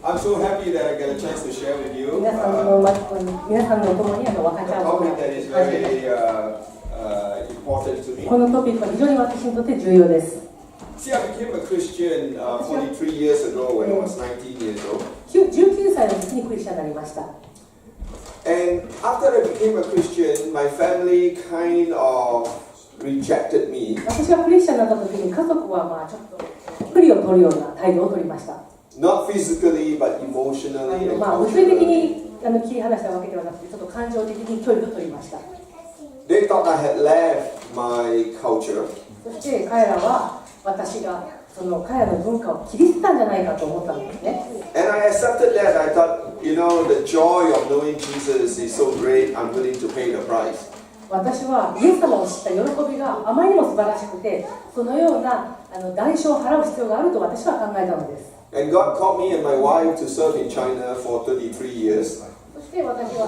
I'm so happy that I get a chance to share with you 皆さんの共に分かち合う topic that is very important to me. このトピックは非常に私にとって重要です。See, I became a Christian 43 years ago when I was 19 years old. 19歳の時にクリスチャンになりました。And after I became a Christian, my family kind of rejected me. 私がクリスチャンになった時に家族はちょっと距離を取るような態度を取りました。Not physically, but emotionally and 物理的 culturally. に切り離したわけではなくて、ちょっと感情的に距離を取りました。They thought I had left my culture. そして彼らは私が彼らの文化を切り捨てたんじゃないかと思ったんですね。And I accepted that. I thought, the joy of knowing Jesus is so great, I'm willing to pay the price. 私はイエス様を知った喜びがあまりにも素晴らしくて、そのような代償を払う必要があると私は考えたのです。And God called me and my wife to serve in China for 33 years. そして私は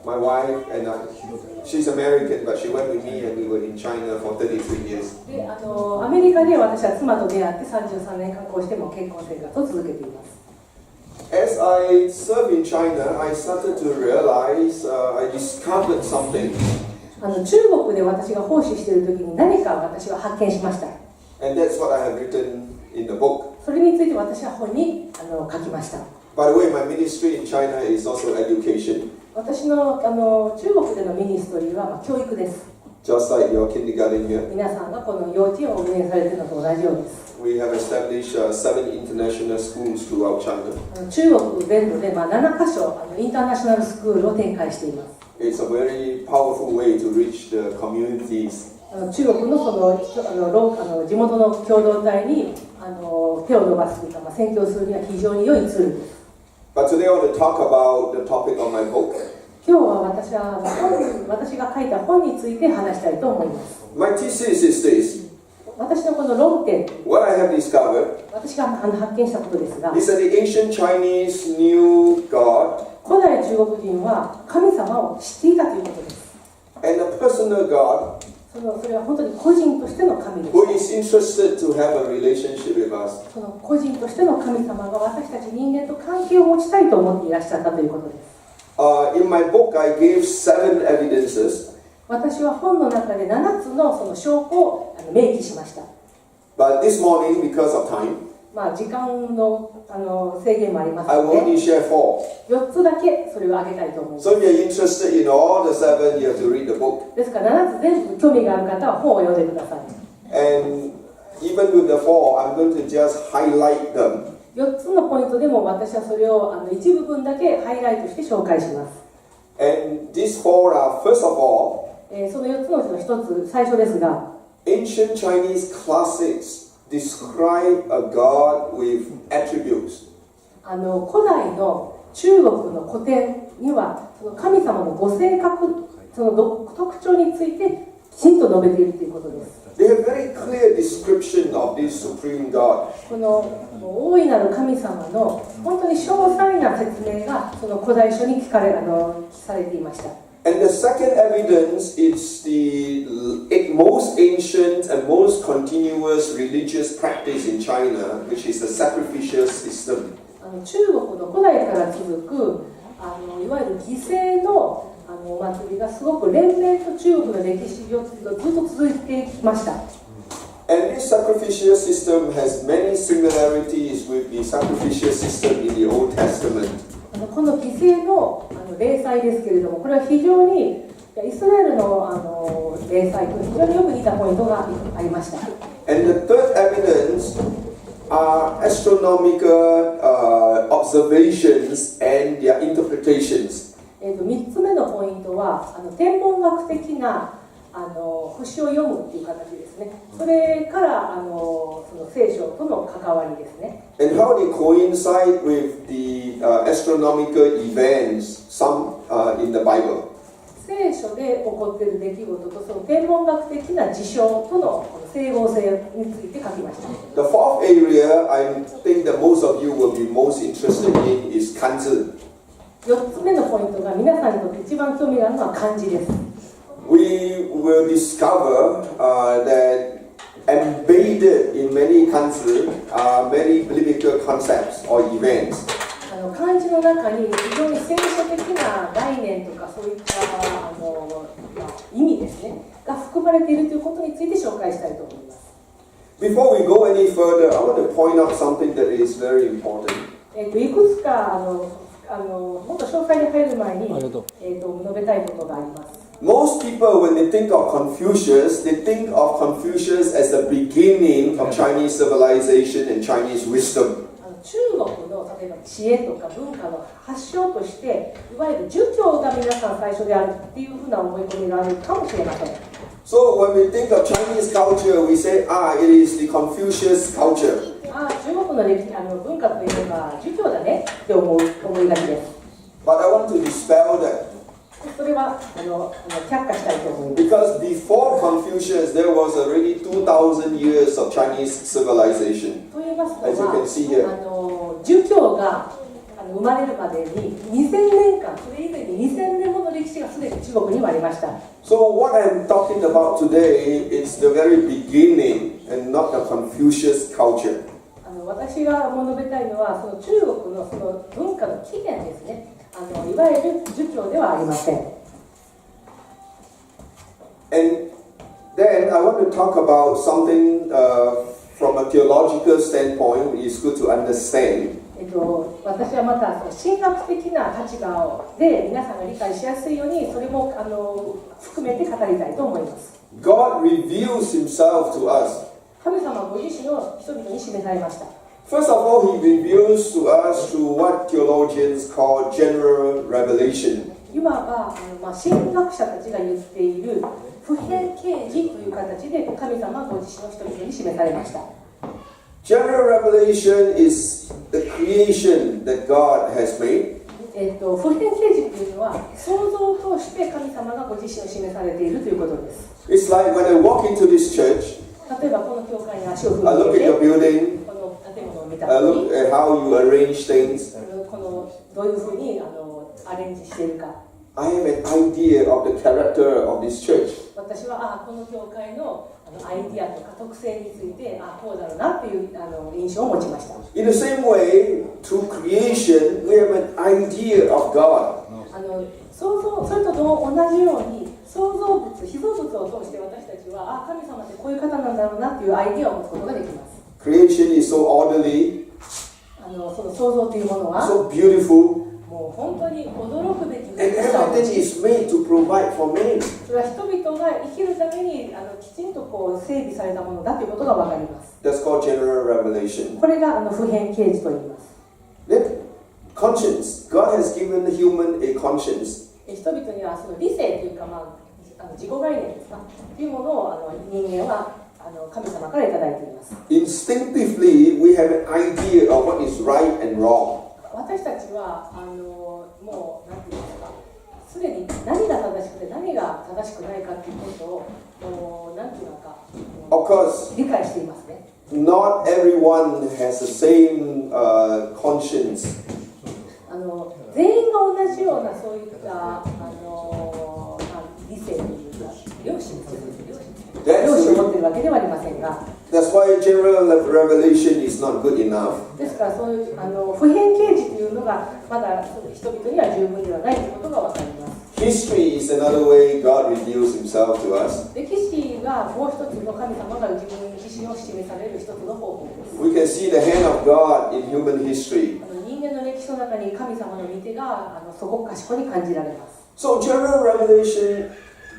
My wife and she's American, but she went with me and we were in China for 33 years. でアメリカで私は妻と出会って33年間こうしても結婚生活を続けています。As I served in China, I started to realize I discovered something. 中国で私が奉仕している時に何か私は発見しました。 And that's what I have written in the book. それについて私は本に書きました。 By the way, my ministry in China is also education. 私の中国でのミニストリーは教育です。 Just like your kindergarten here. 皆さんがこの幼稚園を運営されているのと同じようです。 We have established 7 international schools throughout China. 中国全土で7カ所インターナショナルスクールを展開しています。 It's a very powerful way to reach the communities. 中国の地元の共同体に手を伸ばすというか、宣教するには非常に良いツールです。 But today I want to talk about the topic of my book. 今日は私が書いた本について話したいと思います。 My thesis is this. 私のこの論点、 What I have discovered 私が発見したことですが、 is that the ancient Chinese knew God 古代中国人は神様を知っていたということです。 and a personal God それは本当に個人としての神です。 who is interested to have a relationship with us. その個人としての神様が私たち人間と関係を持ちたいと思っていらっしゃったということです。In my book, I gave 7 evidences. 私は本の中で7つのその証拠を明記しました。 But this morning, because of time, 時間の制限もあります I の will only で、 share 4. 4つだけそれを挙げたいと思います。 So if you're interested in all the 7, you have to read the book. ですから7つ全部興味がある方は本を読んでください。 And even with the 4, I'm going to just highlight them. 4つのポイントでも私はそれを一部分だけハイライトして紹介します。 And these 4 are, first of all, その4つのうちの1つ、最初ですが、 ancient Chinese classics describe a God with attributes. 古代の中国の古典にはその神様のご性格、その特徴についてきちんと述べているということです。 They have very clear description of this supreme God. この大いなる神様の本当に詳細な説明がその古代書に記されていました。 And the second evidence is the most ancient and most continuous religious practice in China, which is the sacrificial system. 中国の古代から続くいわゆる犠牲のお祭りがすごく連綿と中国の歴史上ずっと続いてきました。 And this sacrificial system has many similarities with the sacrificial system in the Old Testament. この犠牲の例祭ですけれども、これは非常にイスラエルの例祭と非常によく似たポイントがありました。 And the third evidence are astronomical observations and their interpretations. 3つ目のポイントは天文学的な星を読むっていう形ですね。それからその聖書との関わりですね。 And how they coincide with the astronomical events, some in the Bible. 聖書で起こっている出来事とその天文学的な事象との整合性について書きました。 The fourth area I think that most of you will be most interested in is kanji. 4つ目のポイントが皆さんにとって一番興味があるのは漢字です。 We will discover that embedded in many countries are many biblical concepts or events. 漢字の中に非常に聖書的な概念とかそういった意味ですねが含まれているということについて紹介したいと思います。Before we go any further, I want to point out something that is very important. いくつかもっと詳細に入る前に述べたいことがあります。Most people, when they think of Confucius, they think of Confucius as the beginning of Chinese civilization and Chinese wisdom. 中国の例えば知恵とか文化の発祥としていわゆる儒教が皆さん最初であるっていうふうな思い込みがあるかもしれません。So when we think of Chinese culture, we say, it is the Confucius culture. 中国の文化といえば儒教だねって思いがちです。But I want to dispel that. それは却下したいと思います。Because before Confucius, there was already 2,000 years of Chinese civilization. と言いますの As you can see here. は、儒教が生まれるまでに2000年間、それ以前に2000年もの歴史がすでに中国にはありました。So what I'm talking about today is the very beginning and not the Confucius culture. 私が述べたいのは、その中国のその文化の起源ですね。いわゆる儒教ではありません。And then I want to talk about something from a theological standpoint, which is good to understand. 私はまた神学的な立場で皆さんが理解しやすいようにそれも含めて語りたいと思います。God reveals himself to us. 神様ご自身を人々に示されました。First of all, he reveals to us through what theologians call general revelation. いわば神学者たちが言っている普遍啓示という形で神様ご自身を人々に示されました。General revelation is the creation that God has made. 普遍啓示というのは創造を通して神様がご自身を示されているということです。It's like when I walk into this church, 例えばこの教会に足を踏み I look 入 at れ your て building, この建物を見た I と look き at how you arrange things. このどういうふうにアレンジしているか。I have an idea of the character of this church. 私はこの教会のアイディアとか特性についてこうだろうなっていう印象を持ちました。In the same way, through creation, we have an idea of God. 創造それと同じように創造物、被造物を通して私たちは神様ってこういう方なんだろうなっていうアイディアを持つことができます。Creation is so orderly, その創造というものは so beautiful, もう本当に驚くべき and everything is made to provide for man. それは人々が生きるためにきちんと整備されたものだということが分かります。That's called general revelation. これが普遍啓示と言います。Then, conscience. God has given the human a conscience. 人々にはその理性というか、自己概念ですかというものを人間は神様からいただいています。Instinctively, we have an idea of what is right and wrong. 私たちはもう何て言いますか、すでに何が正しくて何が正しくないかということを何て言うのか Of course, 理解していますね。not everyone has the same conscience. 全員が同じようなそういった理性というか良心を持っているわけではありませんが。That's why general revelation is not good enough. ですからそういう普遍啓示というのがまだ人々には十分ではないということが分かります。History is another way God reveals himself to us. 歴史がもう一つの神様が自分自身を示される一つの方法です。We can see the hand of God in human history. 人間の歴史の中に神様の御手がすごく賢いに感じられます。So general revelation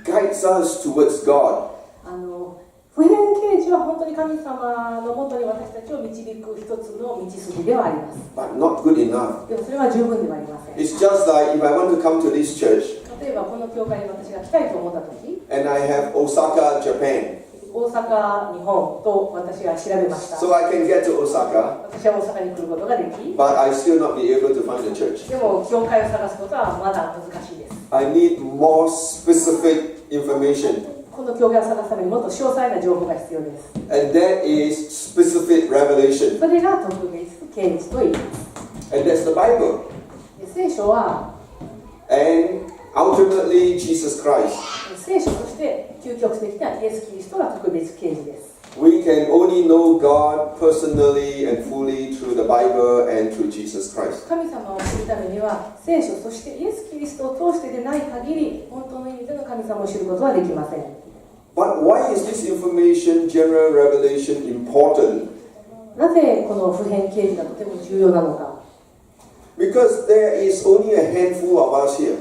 guides us towards God. 普遍啓示は本当に神様のもとに私たちを導く一つの道筋ではあります。But not good enough. でもそれは十分ではありません。 It's just like if I want to come to this church 例えばこの教会に私が来たいと思ったとき、 and I have Osaka, Japan. 大阪、日本と私が調べました。 So I can get to Osaka, 私は大阪に来ることができ、 but I still not be able to find the church. でも教会を探すことはまだ難しいです。 I need more specific information. この教会を探すためにもっと詳細な情報が必要です。 And that is specific revelation. それが特別啓示と言います。 And that's the Bible. で聖書は And ultimately Jesus Christ. 聖書として究極的なイエス・キリストが特別啓示です。We can only know God personally and fully through the Bible and through Jesus Christ. 神様を知るためには聖書、そしてイエス・キリストを通してでない限り本当の意味での神様を知ることはできません。But why is this information, general revelation, important? なぜこの普遍啓示がとても重要なのか。Because there is only a handful of us here.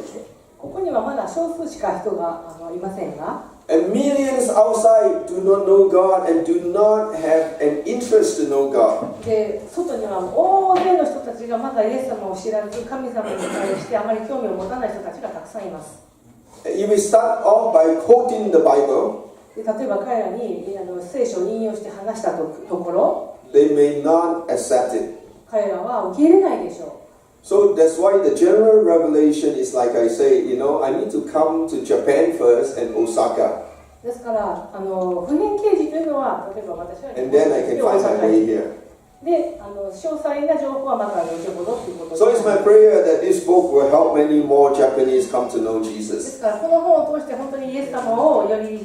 ここにはまだ少数しか人がいませんが、And millions outside do not know God and do not have an interest to know God. で、外には大勢の人たちがまだイエス様を知らず、神様に対してあまり興味を持たない人たちがたくさんいます。If we start off by quoting the Bible, で例えば彼らに聖書を引用して話したところ、they may not accept it. 彼らは受け入れないでしょう。So that's why the general revelation is like I say, I need to come to Japan first and Osaka. ですから普遍啓示というのは、例えば私は日本 And then I can find my way here. で詳細な情報はまた後ほどということで。So it's my prayer that this book will help many more Japanese come to know で Jesus. すからこの本を通して本当にイエス様をより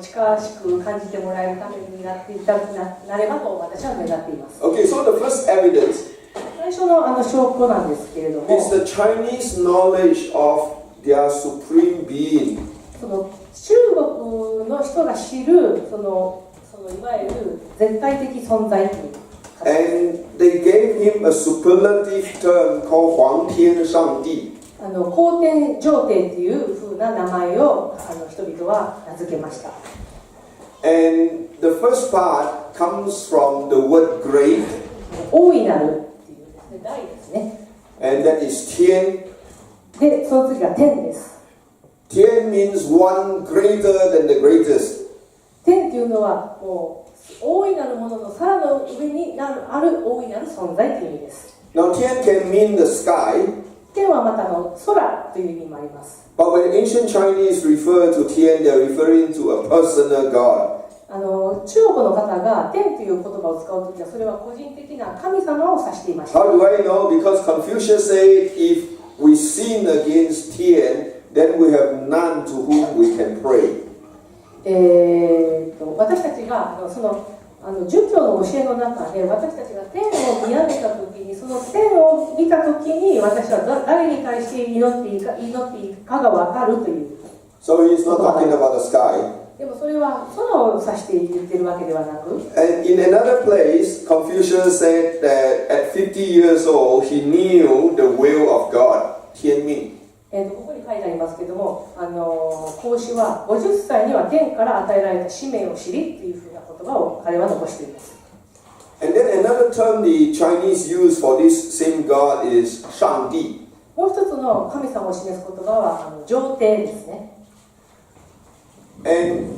近しく感じてもらえるためになればと私は願っています。Okay, so the first evidence 最初の証拠なんですけれども、 is the Chinese knowledge of their supreme being. その中国の人が知るそのいわゆる絶対的存在という。And they gave him a superlative term called 皇天上帝。皇天上帝というふうな名前を人々は名付けました。And the first part comes from the word great. 大いなるっていうですね、大ですね。And that is 天。で、その次が天です。天 means one greater than the greatest. 天っていうのはもう大いなるもののさらの上にある大いなる存在という意味です。Now 天 can mean the sky. 天はまた空という意味もあります。But when ancient Chinese refer to 天 they are referring to a personal God. 中国の方が天という言葉を使うときはそれは個人的な神様を指していました。 How do I know? Because Confucius said if we sin against 天 then we have none to whom we can pray. 私たちが儒教の教えの中で私たちが天を見上げたときに、その天を見たときに私は誰に対して祈っていいかが分かるという。 So he's not talking about the sky. でもそれは空を指して言ってるわけではなく。 And in another place, Confucius said that at 50 years old, he knew the will of God. 天命。ここに書いてありますけども、孔子は50歳には天から与えられた使命を知りというふうな言葉を彼は残しています。 And then another term the Chinese use for this same God is 上帝。もう一つの神様を示す言葉は上帝ですね。 And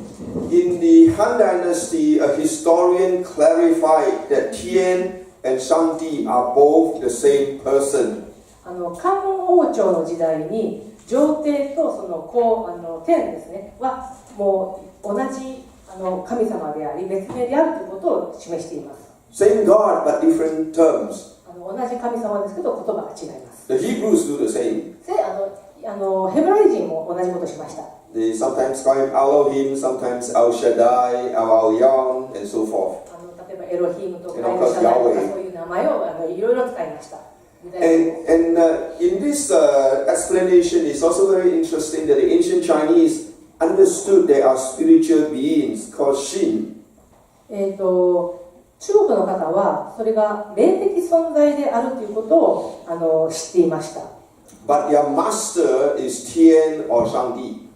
in the Han Dynasty, a historian clarified that 天 and 上帝 are both the same person. 漢王朝の時代に上帝と天ですねはもう同じ神様であり別名であるということを示しています。 Same God but different terms. 同じ神様ですけど言葉が違います。 The Hebrews do the same. ヘブライ人も同じことをしました。 They sometimes call him Elohim, sometimes El Shaddai, El Elyon, and so forth. 例えばエロヒムとかエルシャダイとかそういう名前をいろいろ使いました。 And in this explanation, it's also very interesting that the ancient Chinese understood there are spiritual beings called Shin. 中国の方はそれが霊的存在であるということを知っていました。 But their master is 天 or 上帝。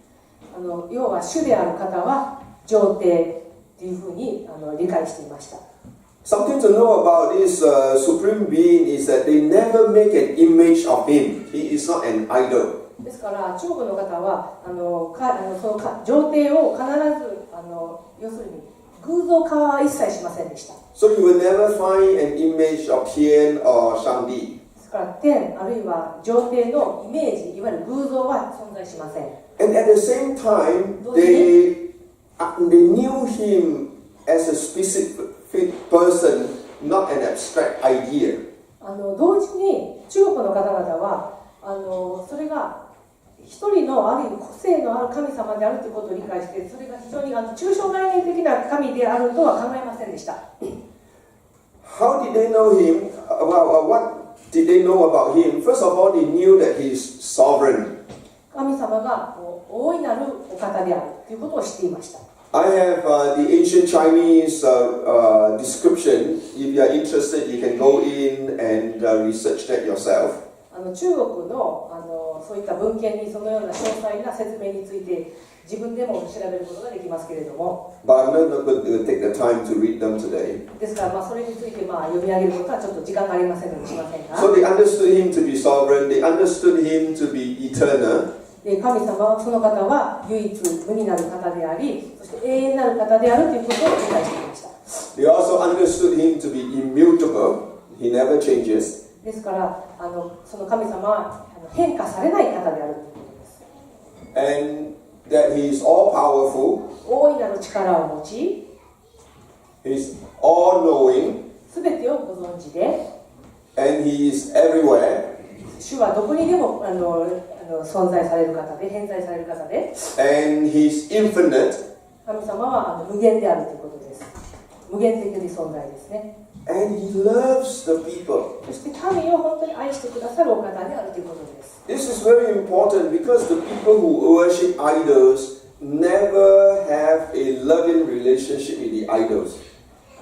要は主である方は上帝というふうに理解していました。 Something to know about this supreme being is that they never make an image of him. He is not an idol. ですから中国の方はその上帝を必ず要するに偶像化は一切しませんでした。 So you will never find an image of 天 or 上帝。 ですから天あるいは上帝のイメージいわゆる偶像は存在しません。 And at the same time, they knew him as a specific person, not an abstract idea. 同時に中国の方々はそれが一人のある意味個性のある神様であるということを理解して、それが非常に抽象概念的な神であるとは考えませんでした。How did they know him? What did they know about him? First of all, they knew that he is sovereign. 神様が大いなるお方であるということを知っていました。I have the ancient Chinese description. If you are interested, you can go in and research that yourself. 中国のそういった文献にそのような詳細な説明について自分でも調べることができますけれども、But I'm not going to take the time to read them today. ですからそれについて読み上げることはちょっと時間がありませんのでしませんが、 So they understood him to be sovereign. They understood him to be eternal. 神様はその方は唯一無二なる方であり、そして永遠なる方であるということを理解していました。 They also understood him to be immutable. He never changes. ですからその神様は変化されない方であるということです。 And that he is all powerful. 大いなる力を持ち、 He is all knowing. すべてをご存知で、 And he is everywhere. 主はどこにでも存在される方で、偏在される方で、 And he is infinite. 神様は無限であるということです。無限的に存在ですね。 And he loves the people. そして神を本当に愛してくださるお方であるということです。 This is very important because the people who worship idols never have a loving relationship with the idols.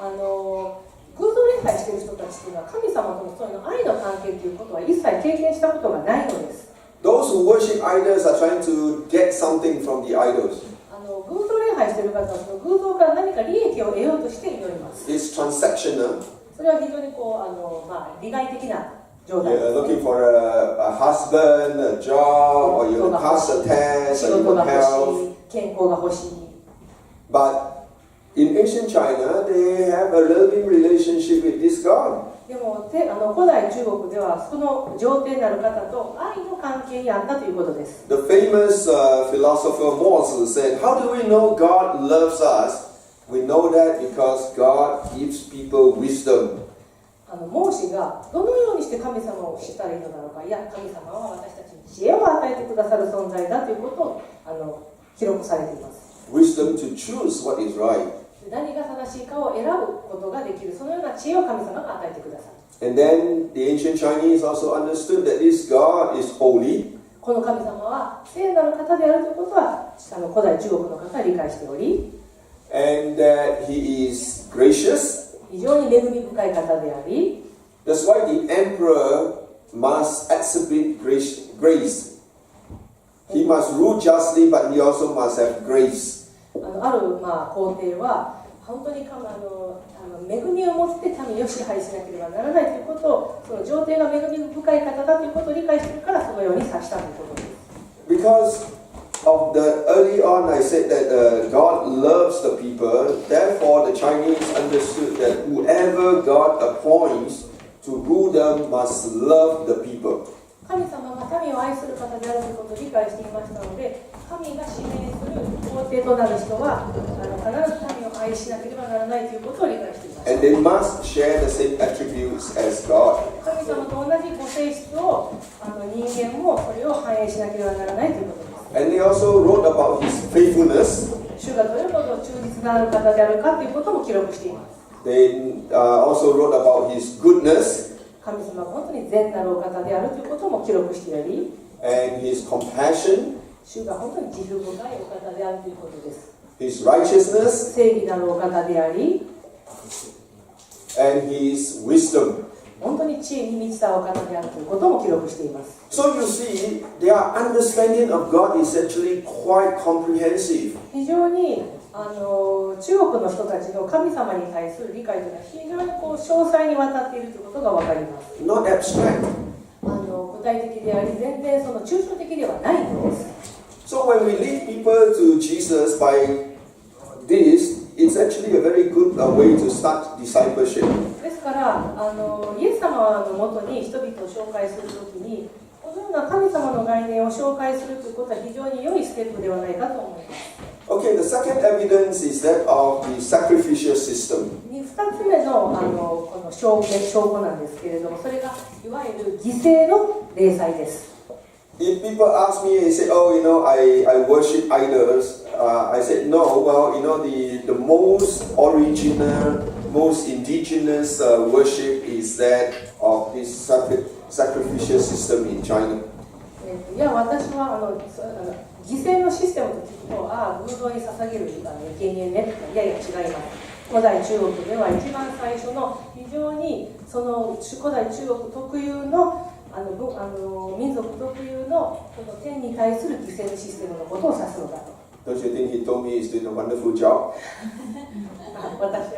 偶像礼拝している人たちというのは神様とのそういうの愛の関係ということは一切経験したことがないのです。 Those who worship idols are trying to get something from the idols. 偶像礼拝している方はその偶像から何か利益を得ようとして祈ります。 It's transactional. それは非常に利害的な状態です。 You're looking for a husband, a job, or you pass a test, 仕 or you 事 want が欲し health. い、健康が欲しい。 But in ancient China, they have a loving relationship with this God. でも古代中国ではその上帝なる方と愛の関係にあったということです。 The famous philosopher Moses said, "How do we know God loves us? We know that because God gives people wisdom." 孟子がどのようにして神様を知ったらいいのだろうか、いや神様は私たちに知恵を与えてくださる存在だということを記録されています。 Wisdom to choose what is right. 何が正しいかを選ぶことができる、そのような知恵を神様が与えてください。 And then the ancient Chinese also understood that this God is holy. この神様は聖なる方であるということは古代中国の方は理解しており、 And that he is gracious. 非常に恵み深い方であり、 That's why the emperor must exhibit grace. He must rule justly, but he also must have grace. ある皇帝は本当に恵みを持って民を支配しなければならないということを、その上帝が恵み深い方だということを理解しているからそのように指したということです。 Because of the early on, I said that God loves the people. Therefore, the Chinese understood that whoever God appoints to rule them must love the people. 神様が民を愛する方であるということを理解していましたので、神が指名する皇帝となる人は必ず民を愛しなければならないということを理解していました。 And they must share the same attributes as God. 神様と同じご性質を人間もそれを反映しなければならないということです。 And they also wrote about his faithfulness. 主がどれほど忠実な方であるかということも記録しています。 They also wrote about his goodness 神様が本当に善なるお方であるということも記録しており、 and his compassion, 主が本当に慈悲深いお方であるということです。 his righteousness, 正義なるお方であり、 and his wisdom. 本当に知恵に満ちたお方であるということも記録しています。 So you see, their understanding of God is actually quite comprehensive. 非常に中国の人たちの神様に対する理解というのは非常に詳細にわたっているということが分かります。 Not abstract. 具体的であり、全然その抽象的ではないのです。 So when we lead people to Jesus by this, it's actually a very good way to start discipleship. ですからイエス様のもとに人々を紹介するときに、このような神様の概念を紹介するということは非常に良いステップではないかと思います。 Okay, the second evidence is that of the sacrificial system. 2つ目のこの証拠なんですけれども、それがいわゆる犠牲の礼祭です。If people ask me and say, oh, I worship idols, I said, no, well, the most original, most indigenous worship is that of this sacrificial system in China. いや、私は犠牲のシステムと聞くと、偶像に捧げる権限ね、いやいや違います。古代中国では一番最初の非常にその古代中国特有の民族特有のこの天に対する犠牲のシステムのことを指すのだと。Don't you think he told me he's doing a wonderful job? 私、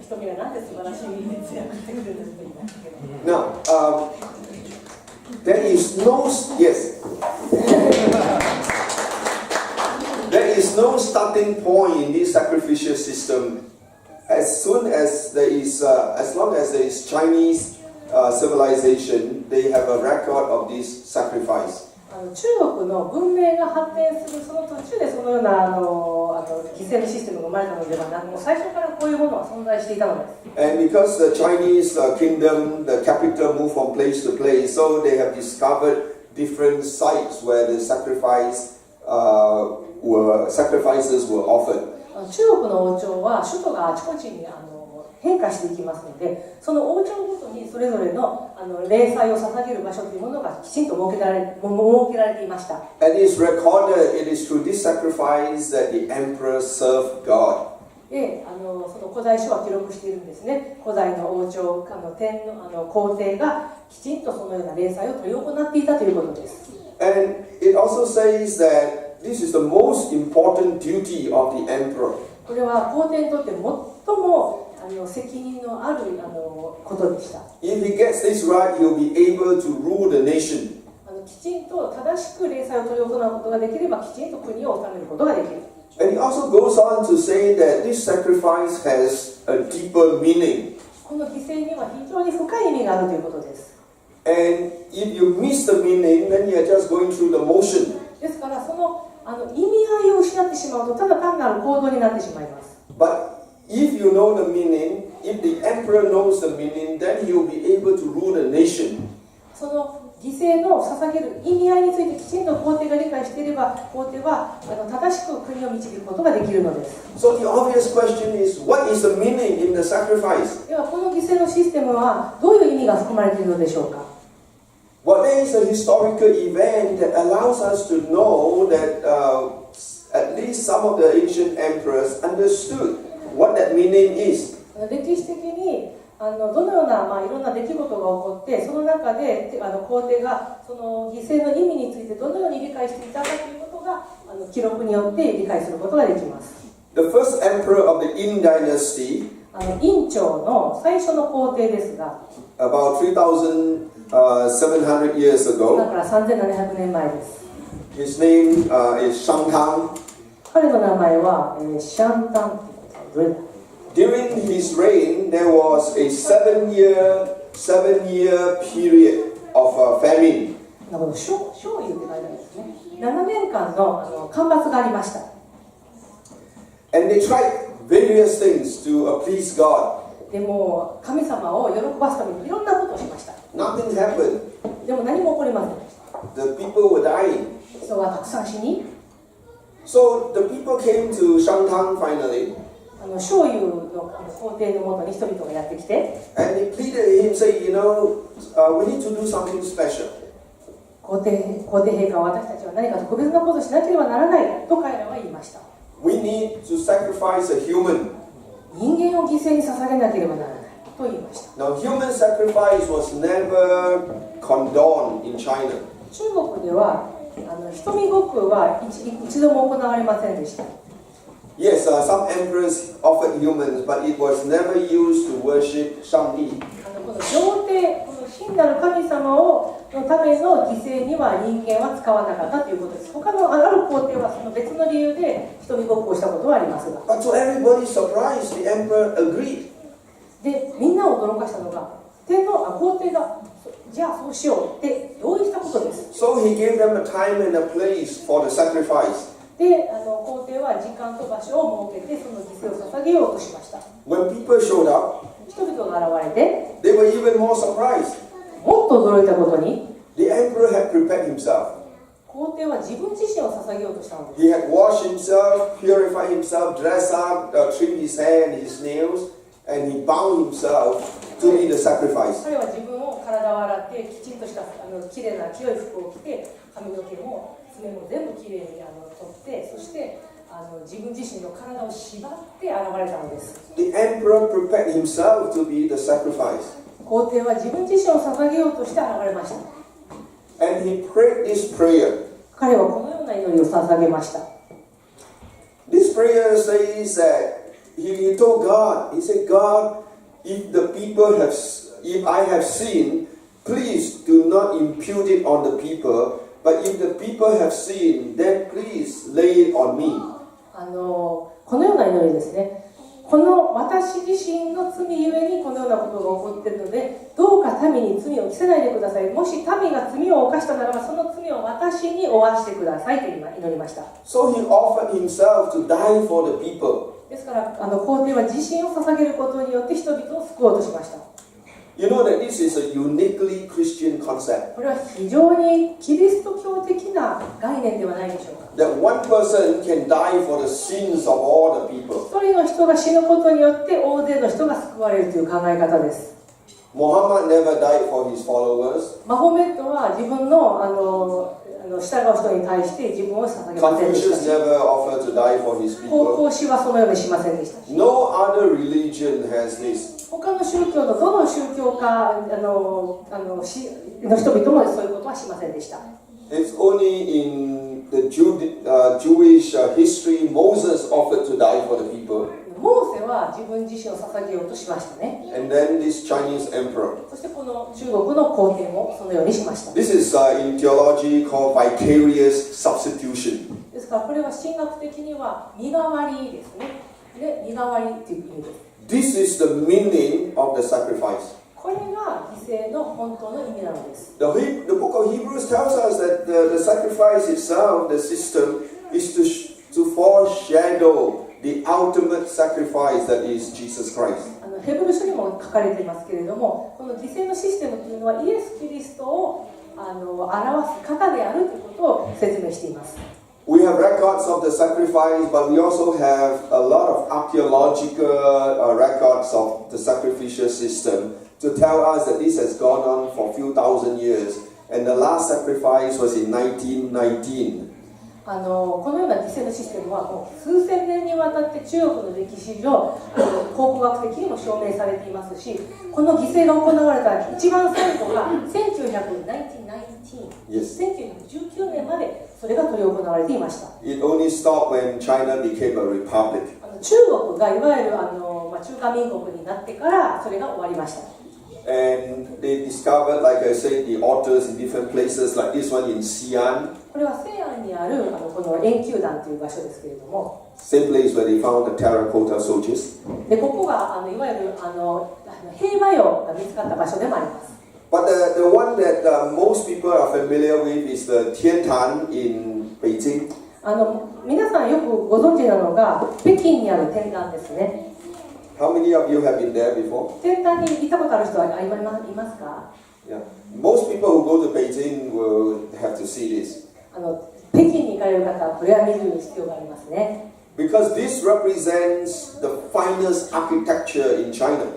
瞳がなんて素晴らしい通訳してくれると言いましたけど。Now, there is no starting point in this sacrificial system. As long as there is Chinese civilization, they have a record of this sacrifice. 中国の文明が発展するその途中でそのような犠牲のシステムが生まれたのではなく、もう最初からこういうものは存在していたのです。And because the Chinese kingdom, the capital moved from place to place, so they have discovered different sites where the sacrifices were offered. 中国の王朝は首都があちこちに変化していきますので、その王朝ごとにそれぞれの礼祭を捧げる場所というものがきちんと設けられていました。And it's recorded, it is through this sacrifice that the emperor served God. で、その古代書は記録しているんですね。古代の王朝、天の皇帝がきちんとそのような礼祭を執り行っていたということです。And it also says that this is the most important duty of the emperor. これは皇帝にとって最も責任のあることでした。If he gets this right, he'll be able to rule the nation. きちんと正しく礼祭を執り行うことができれば、きちんと国を治めることができる。And he also goes on to say that this sacrifice has a deeper meaning. この犠牲には非常に深い意味があるということです。And if you miss the meaning, then you're just going through the motion. ですからその意味合いを失ってしまうと、ただ単なる行動になってしまいます。But if you know the meaning, if the emperor knows the meaning, then he will be able to rule the nation. その犠牲の捧げる意味合いについてきちんと皇帝が理解していれば、皇帝は正しく国を導くことができるのです。So the obvious question is, what is the meaning in the sacrifice? ではこの犠牲のシステムはどういう意味が含まれているのでしょうか。Well, there is a historical event that allows us to know that at least some of the ancient emperors understood what that meaning is. 歴史的にどのようないろんな出来事が起こって、その中で皇帝がその犠牲の意味についてどのように理解していたかということが記録によって理解することができます。The first emperor of the Yin dynasty, 殷朝の最初の皇帝ですが、 about 3,700 years だ ago, から3700年前です。 his name is Shangtang. 彼の名前は、シャンタンという。During his reign, there was a seven-year period of famine. なるほど、小油って書いてあるんですね。7年間の干ばつがありました。And they tried various things to please God. でも神様を喜ばすためにいろんなことをしました。 Nothing happened. でも何も起こりませんでした。 The people were dying. 人はたくさん死に、 So the people came to Shangtang finally, 小油の皇帝のもとに人々がやってきて、 and they pleaded him, saying, we need to do something special. 皇帝陛下は私たちは何か特別なことをしなければならないと彼らは言いました。 We need to sacrifice a human. 人間を犠牲に捧げなければならないと言いました。 Now, human sacrifice was never condoned in China. 中国では人身ごくは一度も行われませんでした。 Yes, some emperors offered humans, but it was never used to worship Shangdi. この上帝、この真なる神様のための犠牲には人間は使わなかったということです。他のある皇帝はその別の理由で人身ごっこをしたことはありますが。 But to everybody's surprise, the emperor agreed. で、みんなを驚かしたのが、皇帝がじゃあそうしようって同意したことです。 So he gave them a time and a place for the sacrifice. で、皇帝は時間と場所を設けてその犠牲を捧げようとしました。 When people showed up, 人々が現れて、 they were even more surprised. もっと驚いたことに、 The emperor had prepared himself. 皇帝は自分自身を捧げようとしたのです。 He had washed himself, purified himself, dressed up, trimmed his hair and his nails, and he bound himself to be the sacrifice. 彼は自分を体を洗ってきちんとしたきれいな清い服を着て、髪の毛も爪も全部きれいに取って、そして自分自身の体を縛って現れたのです。 The emperor prepared himself to be the sacrifice. 皇帝は自分自身を捧げようとして現れました。 And he prayed this prayer. 彼はこのような祈りを捧げました。 This prayer says that he told God, he said, God, if I have sinned, please do not impute it on the people, but if the people have sinned, then please lay it on me. このような祈りですね。この私自身の罪ゆえにこのようなことが起こっているので、どうか民に罪を着せないでください。もし民が罪を犯したならば、その罪を私に負わしてくださいと今祈りました。 So he offered himself to die for the people. ですから皇帝は自身を捧げることによって人々を救おうとしました。 You know that this is a uniquely Christian concept. これは非常にキリスト教的な概念ではないでしょうか。 That one person can die for the sins of all the people. 一人の人が死ぬことによって大勢の人が救われるという考え方です。 Muhammad never died for his followers. マホメットは自分の従う人に対して自分を捧げませんでした Confucius し、 never offered to die for his 高 people. 校士はそのようにしませんでしたし、 No other religion has this. 他の宗教のどの宗教家の人々もそういうことはしませんでした。 It's only in the Jewish history Moses offered to die for the people. モーセは自分自身を捧げようとしましたね。 And then this Chinese emperor. そしてこの中国の皇帝もそのようにしました。 This is in theology called vicarious substitution. ですからこれは神学的には身代わりですね。で、身代わりという意味です。 This is the meaning of the sacrifice. これが犠牲の本当の意味なのです。 The book of Hebrews tells us that the sacrifice itself, the system, is to foreshadow the ultimate sacrifice that is Jesus Christ. ヘブル書にも書かれていますけれども、この犠牲のシステムというのはイエス・キリストを表す方であるということを説明しています。 We have records of the sacrifice, but we also have a lot of archaeological records of the sacrificial system to tell us that this has gone on for a few thousand years, and the last sacrifice was in 1919. このような犠牲のシステムはもう数千年にわたって中国の歴史上考古学的にも証明されていますし、この犠牲が行われた一番最後が1919年までそれが執り行われていました。 It only stopped when China became a republic. 中国がいわゆる中華民国になってからそれが終わりました。 And they discovered, like I said, the altars in different places, like this one in Xi'an. これは西安にあるこの円球団という場所ですけれども、 Same place where they found the terracotta soldiers. でここがいわゆる兵馬俑が見つかった場所でもあります。 But the one that most people are familiar with is the Tiantan in Beijing. 皆さんよくご存知なのが北京にある天壇ですね。 How many of you have been there before? 天壇に行ったことある人はいますか？ Yeah. Most people who go to Beijing will have to see this. 北京に行かれる方はこれは見る必要がありますね。 Because this represents the finest architecture in China.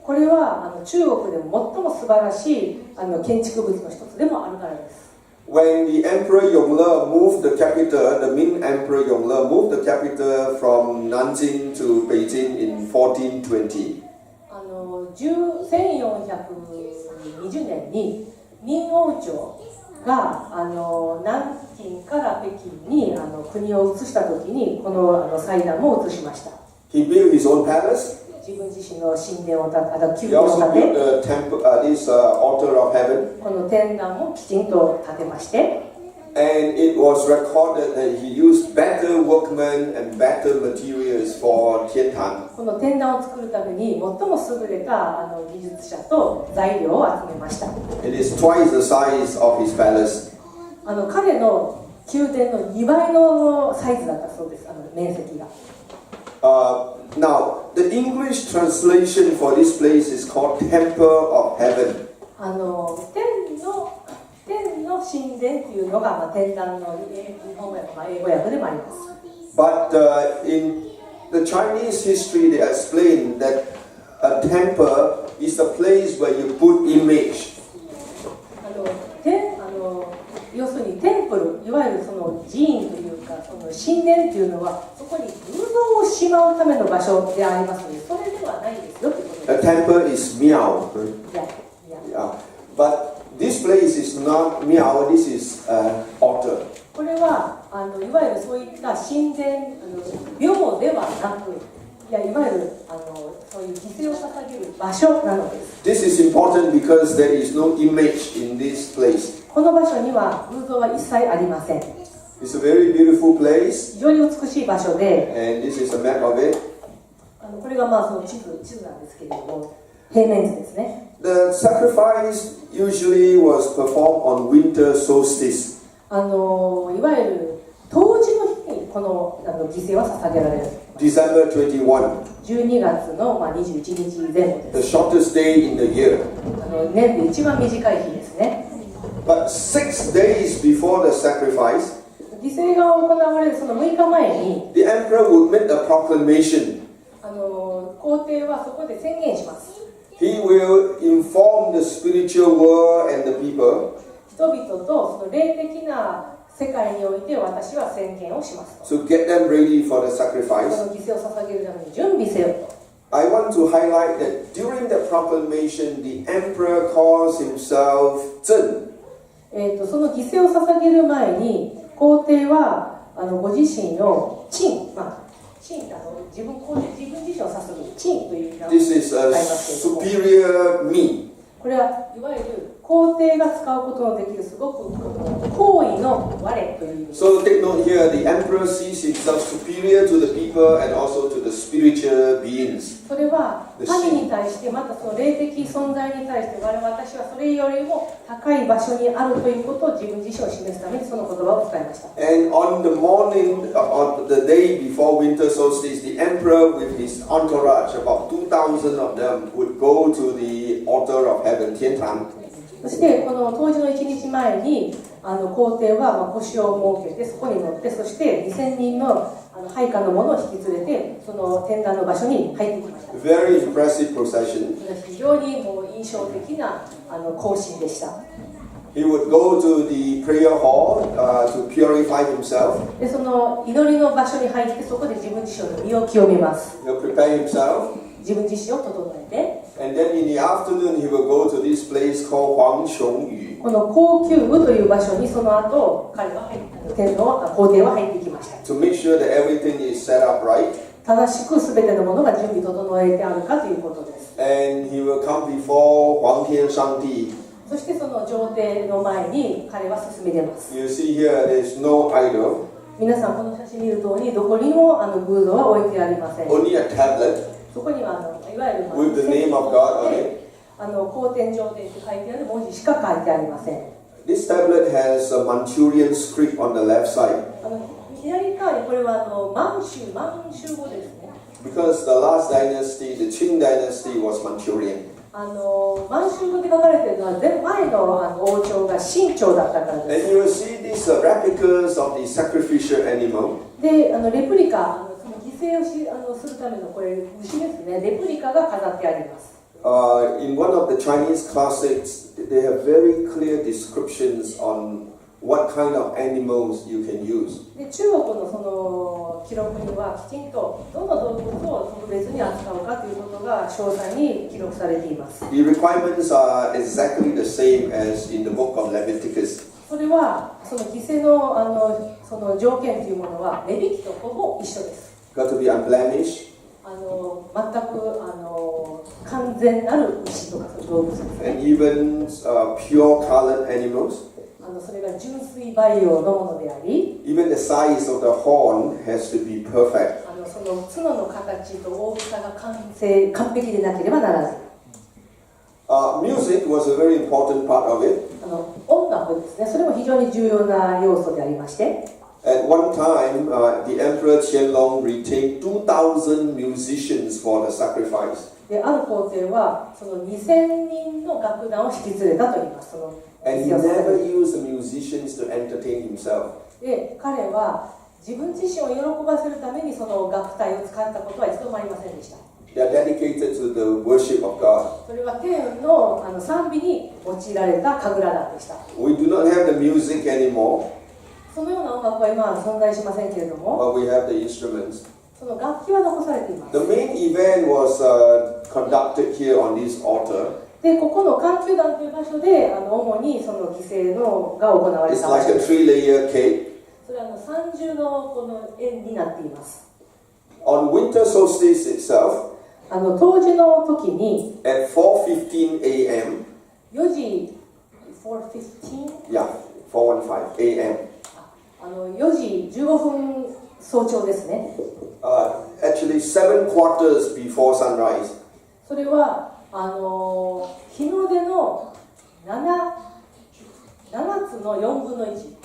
これは中国でも最も素晴らしい建築物の一つでもあるからです。 When the Emperor Yongle moved the capital, the Ming Emperor Yongle moved the capital from Nanjing to Beijing in 1420. 1420年に明王朝が南京から北京に国を移したときにこの祭壇も移しました。 He built his own palace. 自分自身の神殿を宮 He 殿を also 建 built て、 this altar of heaven. この天壇もきちんと建てまして、 And it was recorded that he used better workmen and better materials for Tiantan. この天壇を作るために最も優れた技術者と材料を集めました。 It is twice the size of his palace. 彼の宮殿の2倍のサイズだったそうです、面積が。Now, the English translation for this place is called Temple of Heaven. 天の神殿というのが、天壇の日本語訳、英語訳でもあります。But in the Chinese history, they explain that a temple is a place where you put image. 要するにテンプル、いわゆるその寺院というか、その神殿というのは、そこに偶像をしまうための場所でありますので、それではないですよということです。A temple is miao. Yeah. But this place is not miao, this is altar. これはいわゆるそういった神殿、廟ではなく、いわゆるそういう犠牲を捧げる場所なのです。This is important because there is no image in this place. この場所には偶像は一切ありません。It's a very beautiful place. 非常に美しい場所で、 And this is a map of it. これがその地図なんですけれども、平面図ですね。The sacrifice usually was performed on winter solstice. いわゆる冬至の日にこの犠牲は捧げられる。December 21, 12月の21日前後 the です。shortest day in the year. 年で一番短い日ですね。But 6 days before the sacrifice, 犠牲が行われるその6日前に、 the emperor would make a proclamation. 皇帝はそこで宣言します。He will inform the spiritual world and the people 人々とその霊的な世界において私は宣言をしますと。 to get them ready for the そ sacrifice. の犠牲を捧げるために準備せよと。I want to highlight that during the proclamation, the emperor calls himself Zhen. その犠牲を捧げる前に皇帝はご自身を陳、陳自分自身を指す陳という名を This is 使い a ますけれども、 superior me. これはいわゆる皇帝が使うことのできるすごく高位の我という意味です。 So take note here, the emperor sees himself superior to the people and also to the spiritual beings. それは神に対してまたその霊的存在に対して私はそれよりも高い場所にあるということを自分自身を示すためにその言葉を使いました。 And on the morning, on the day before winter solstice, the emperor with his entourage, about 2,000 of them, would go to the altar of heaven, 天壇. そしてこの当時の1日前に皇帝は腰を設けてそこに乗って、そして2000人の配下の者を引き連れてその天壇の場所に入ってきました。 Very impressive procession. 非常にもう印象的な行進でした。 He would go to the prayer hall to purify himself. でその祈りの場所に入ってそこで自分自身の身を清めます。 He'll prepare himself. 自分自身を整えて、 And then in the afternoon, he will go to this place called Huangqiongyu この高級部という場所にその後彼は皇帝は入ってきました。 to make sure that everything is set up right. 正しく全てのものが準備整えてあるかということです。 And he will come before Huang Tian Shangdi. そしてその上帝の前に彼は進み出ます。 You see here, there's no idol, 皆さんこの写真見る通りどこにも偶像は置いてありません。 only a tablet そこにはいわゆる with the name of God on it. 皇天上帝って書いてある文字しか書いてありません。 This tablet has a Manchurian script on the left side 左側にこれは満州語ですね。 because the last dynasty, the Qing dynasty, was Manchurian. 満州語で書かれているのは前の王朝が清朝だったからです。 And you will see these replicas of the sacrificial animal. でレプリカその犠牲をするためのこれ牛ですね。レプリカが飾ってあります。 In one of the Chinese classics, they have very clear descriptions on what kind of animals you can use. で中国のその記録にはきちんとどの動物を特別に扱うかということが詳細に記録されています。 The requirements are exactly the same as in the book of Leviticus. それはその犠牲のその条件というものはレビ記とほぼ一緒です。 Got to be unblemished 全く完全なる牛とかそういう動物ですね。 and even pure colored animals. それが純粋培養のものであり、 Even the size of the horn has to be perfect. その角の形と大きさが完璧でなければならない。Music was a very important part of it. 音楽ですね。それも非常に重要な要素でありまして。 At one time, the Emperor Qianlong retained 2,000 musicians for the sacrifice. である皇帝はその2000人の楽団を引き連れたといいます。その And he never used the musicians to entertain himself. で、彼は自分自身を喜ばせるためにその楽隊を使ったことは一度もありませんでした。They are dedicated to the worship of God. それは天の賛美に用いられた神楽団でした。We do not have the music anymore, そのような音楽は今は存在しませんけれども、 but we have the instruments. その楽器は残されています。 The main event was conducted here on this altar. で、ここの環球団という場所で主にその犠牲のが行われ It's た場 like 所 a です。 three-layer cake. それは三重のこの円になっています。 On winter solstice itself, 冬至の時に at 4:15 a.m. 4時4:15 Yeah, 4:15 a.m. 4時15分早朝ですね。Actually 7 quarters before sunrise. それは日の出の7つの4分の1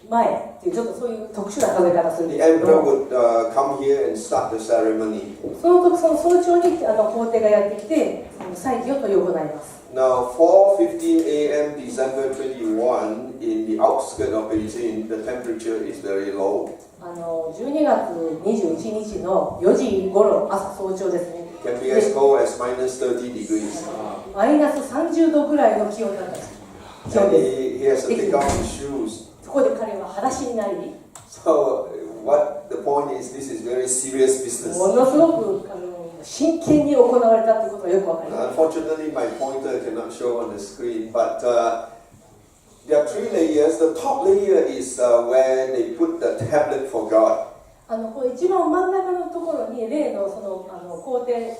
前っていうちょっとそういう特殊な数え方するん The ですけど emperor も、 would come here and start the ceremony. その時その早朝に皇帝がやってきて祭儀を執り行います。 Now 4:15 a.m. December 21 in the outskirts of Beijing, the temperature is very low. 12月21日の4時頃朝早朝ですね。 Can be as cold as minus 30 degrees. マイナス30度ぐらいの気温だったんです。気温 And です。 he has to take off his shoes. そこで彼は裸足になり、 So what the point is, this is very serious business. ものすごく真剣に行われたということがよくわかります。 Unfortunately, my pointer cannot show on the screen, but there are 3 layers. The top layer is where they put the tablet for God. これ一番真ん中のところに例のその皇帝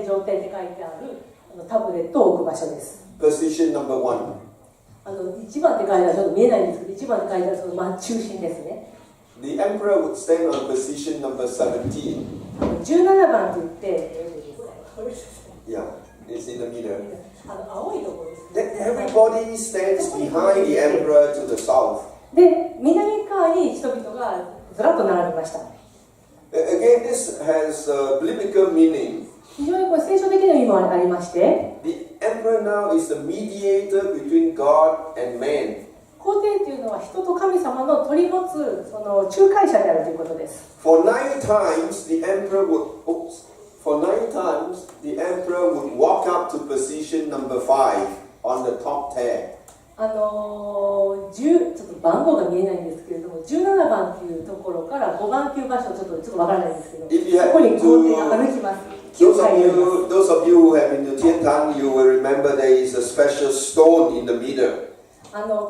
上帝って書いてあるタブレットを置く場所です。 Position number 1. 1番って書いてあるちょっと見えないんですけど、1番って書いてあるその真中心ですね。 The emperor would stand on position number 17. 17番といって、Yeah, it's in the middle. 青いところです。 Then everybody stands behind the emperor to the south. で、南側に人々がずらっと並びました。 Again, this has biblical meaning. 非常にこれ聖書的な意味もありまして、 The emperor now is the mediator between God and man. 皇帝というのは人と神様の取り持つその仲介者であるということです。 For 9 times, the emperor would walk up to position number 5 on the top tier. ちょっと番号が見えないんですけれども、17番というところから5番という場所ちょっとわからないんですけど、 If you そこ have に皇帝が歩きます。 Those 9回歩きます。 of you who have been to Tiantan, you will remember there is a special stone in the middle.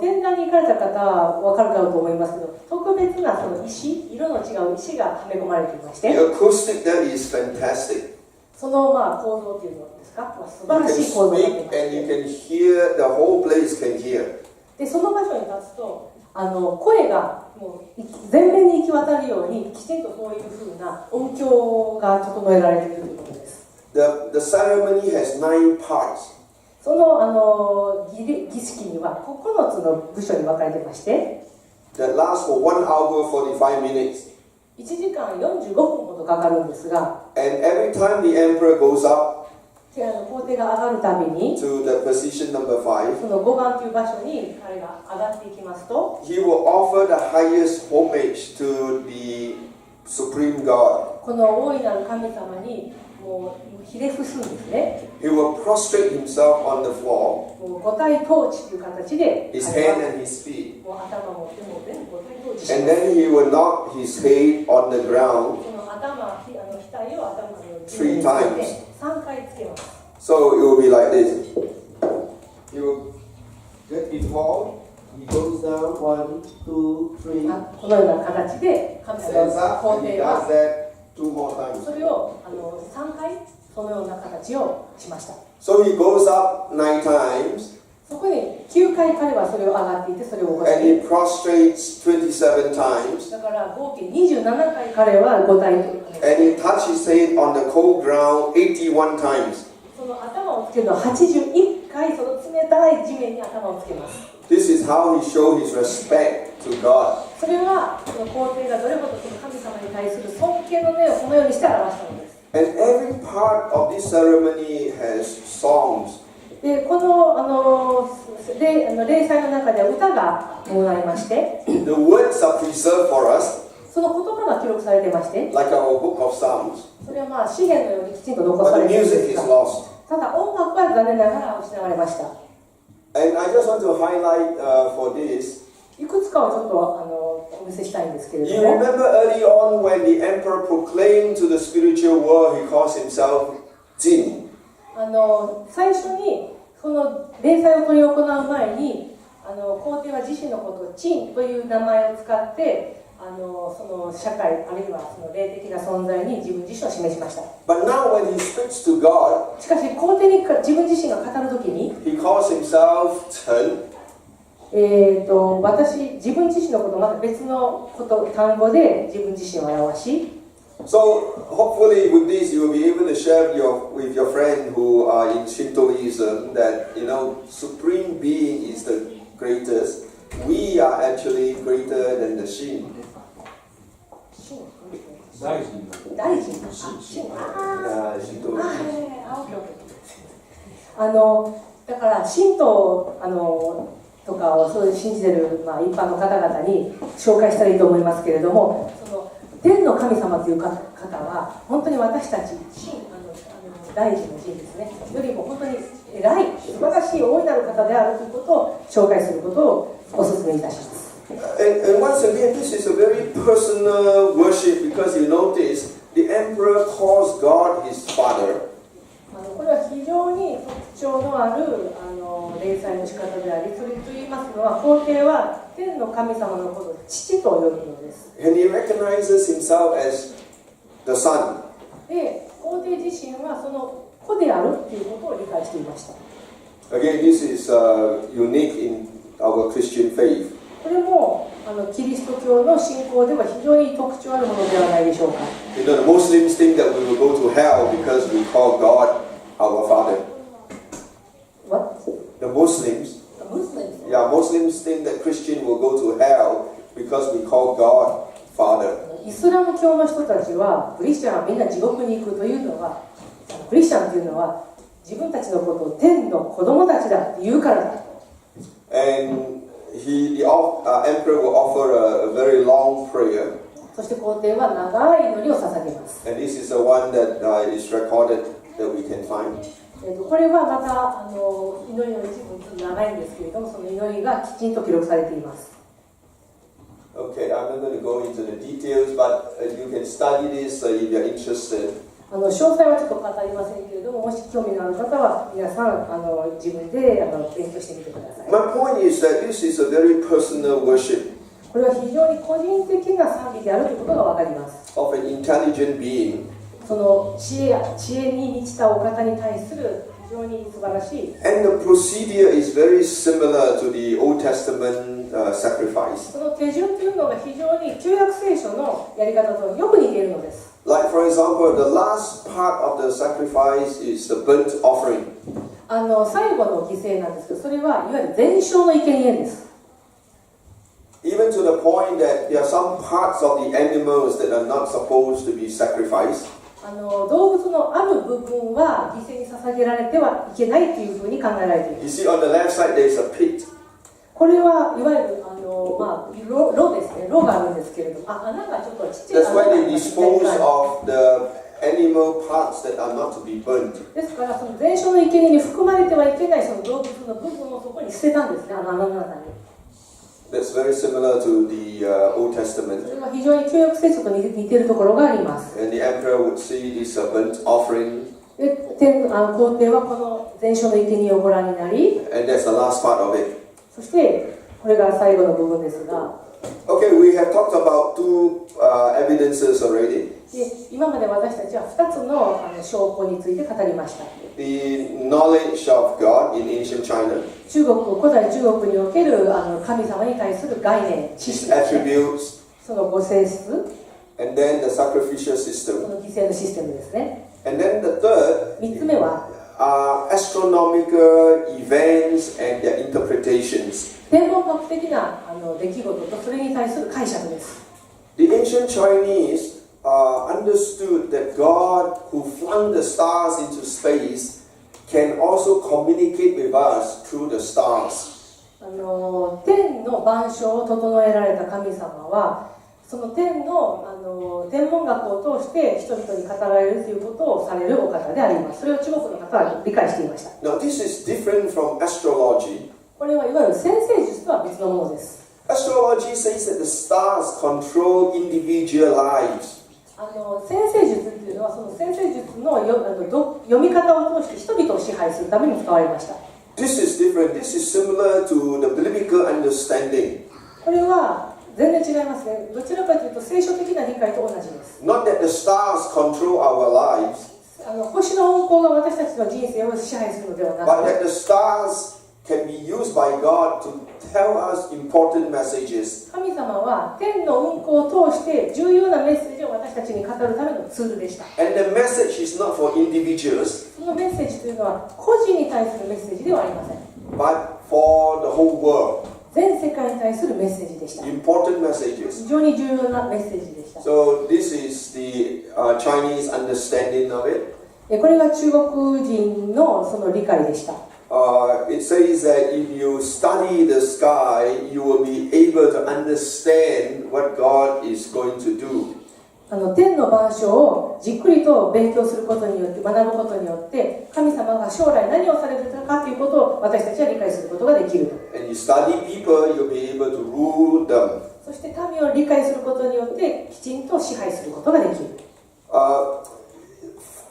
天壇に行かれた方は分かるかと思いますけど、特別なその石、色の違う石がはめ込まれていまし The て、 acoustic there is fantastic. その構造というのですか、素 You 晴ら can しい構造になってい speak まし and you て、 can hear, the whole place can hear. でその場所に立つと声がもう全面に行き渡るようにきちんとそういうふうな音響が整えられているということです。 The ceremony has 9 parts. その儀式には9つの部署に分かれてまして、 That lasts for 1 hour 45 minutes. 1時間45分ほどかかるんですが、 And every time the emperor goes up 皇帝が上がるたびに to the position number 5, その5番という場所に彼が上がっていきますと、 he will offer the highest homage to the supreme God. この大いなる神様にもうひれ伏すんですね。 He will prostrate himself on the floor, もう五体統治という形で his 彼 hand は and his feet. もう頭も手も全部五体統治し And ます。 then he will knock his head on the ground. その頭、額を頭の地 3面につけ times. て3回つけます。 So it will be like this. He will get before, he goes down 1, 2, 3, このような形で神 stands 様 up, 皇 and he 帝 does は that 2 more times. それを3回そのような形をしました。 So he goes up 9 times, そこに9回彼はそれを上がっていてそれを起こし and て、 he prostrates 27 times, だから合計27回彼は五体という and he touches his head on the cold ground 81 times. その頭をつけるのは81回その冷たい地面に頭をつけます。 This is how he showed his respect to God. それはその皇帝がどれほどその神様に対する尊敬の念をこのようにして表したのです。 And every part of this ceremony has songs. でこの例祭の中で歌がございまして、 The words are preserved for us, その言葉が記録されていまして、 like our book of Psalms, それはまあ詩篇のようにきちんと残さ but れ the ているん music で is すが、 lost. ただ音楽は残念ながら失われました。 And I just want to highlight for this. いくつかをちょっとお見せしたいんですけれ You ども、 remember early on when the emperor proclaimed to the spiritual world, he calls himself Jin. 最初にその例祭を執り行う前に皇帝は自身のことをチンという名前を使ってその社会あるいはその霊的な存在に自分自身を示しました。 But now when he speaks to God, しかし皇帝に自分自身が語るときに、 he calls himself Chen. 自分自身のことをまた別の単語で自分自身を表し、 So hopefully with this you will be able to share with your friend who are in Shintoism that Supreme Being is the greatest. We are actually greater than the Shin. 大臣だから神道とかをそういう信じてる、一般の方々に紹介したらいいと思いますけれども、その天の神様という方は本当に私たち大臣の神ですねよりも本当に偉い素晴らしい大いなる方であるということを紹介することをお勧めいたします。And once again, this is a very personal worship because you notice the emperor calls God his father. これは非常に特徴のある礼祭の仕方であり、それと言いますのは皇帝は天の神様のことを父と呼ぶのです。 And he recognizes himself as the son. で、皇帝自身はその子であるということを理解していました。 Again, this is unique in our Christian faith. これもキリスト教の信仰では非常に特徴あるものではないでしょうか。The Muslims think that we will go to hell because we call God our father. What? The Muslims? Yeah, Muslims think that Christian will go to hell because we call God father. イスラム教の人たちはクリスチャンはみんな地獄に行くというのは、クリスチャンというのは自分たちのことを天の子供たちだって言うからだ。 And the emperor will offer a very long prayer. そして皇帝は長い祈りを捧げます。 And this is the one that is recorded that we can find. これはまた祈りの一部ちょっと長いんですけれども、その祈りがきちんと記録されています。 Okay, I'm not going to go into the details, but you can study this if you're interested. 詳細はちょっと語りませんけれども、もし興味のある方は皆さん自分で勉強してみてください。 My point is that this is a very personal worship これは非常に個人的な賛美であるということがわかります。 of an intelligent being. その知恵に満ちたお方に対する非常に素晴らしい。 And the procedure is very similar to the Old Testament sacrifice. その手順というのが非常に旧約聖書のやり方とよく似ているのです。 Like for example, the last part of the sacrifice is the burnt offering. 最後の犠牲なんですけど、それはいわゆる全焼の生贄です。 Even to the point that there are some parts of the animals that are not supposed to be sacrificed. 動物のある部分は犠牲に捧げられてはいけないというふうに考えられています。 You see on the left side there is a pit. これはいわゆる炉ですね。炉があるんですけれども、穴がちょっとちっちゃい That's why they dispose of the animal parts that are not to be burnt. ですからその全焼の生贄に含まれてはいけないその動物の部分をそこに捨てたんですね、穴の中に。 That's very similar to the Old そ Testament. れは非常に旧約聖書と似ているところがあります。 And the emperor would see this burnt offering. で皇帝はこの全焼の生贄をご覧になり、 And that's the last part of it. そしてこれが最後の部分ですが、 Okay, we have talked about two evidences already. で今まで私たちは2つの証拠について語りました。 The knowledge of God in ancient China. 古代中国における神様に対する概念、知 His 識、 attributes. そのご性質、 And then the sacrificial そ system. の犠牲のシステムですね。 And then the third 3つ目は are astronomical events and their interpretations. 天文学的な出来事とそれに対する解釈です。 The ancient Chinese understood that God, who flung the stars into space, can also communicate with us through the stars. 天の万象を整えられた神様はその天の天文学を通して人々に語られるということをされるお方であります。それを中国の方は理解していました。Now this is different from astrology. これはいわゆる占星術とは別のものです。Astrology says that the stars control individual lives. 占星術というのはその占星術の読み方を通して人々を支配するために使われました。This is different. This is similar to the biblical understanding. これは全然違いますね。どちらかというと聖書的な理解と同じです。Not that the stars control our lives, 星の運行が私たちの人生を支配するのではな but く that the stars can be used by God to tell us important messages. 神様は天の運行を通して重要なメッセージを私たちに語るためのツールでした。 And the message is not for individuals, そのメッセージというのは個人に対するメッセージではありません。 but for the whole world. 全世界に対するメッセージでした。 Important messages. 非常に重要なメッセージでした。 So this is the Chinese understanding of it. これが中国人のその理解でした。It says that if you study the sky, you will be able to understand what God is going to do. 天の万象をじっくりと勉強することによって学ぶことによって神様が将来何をされるかということを私たちは理解することができる。 And you study people, you'll be able to rule them. そして民を理解することによってきちんと支配することができる。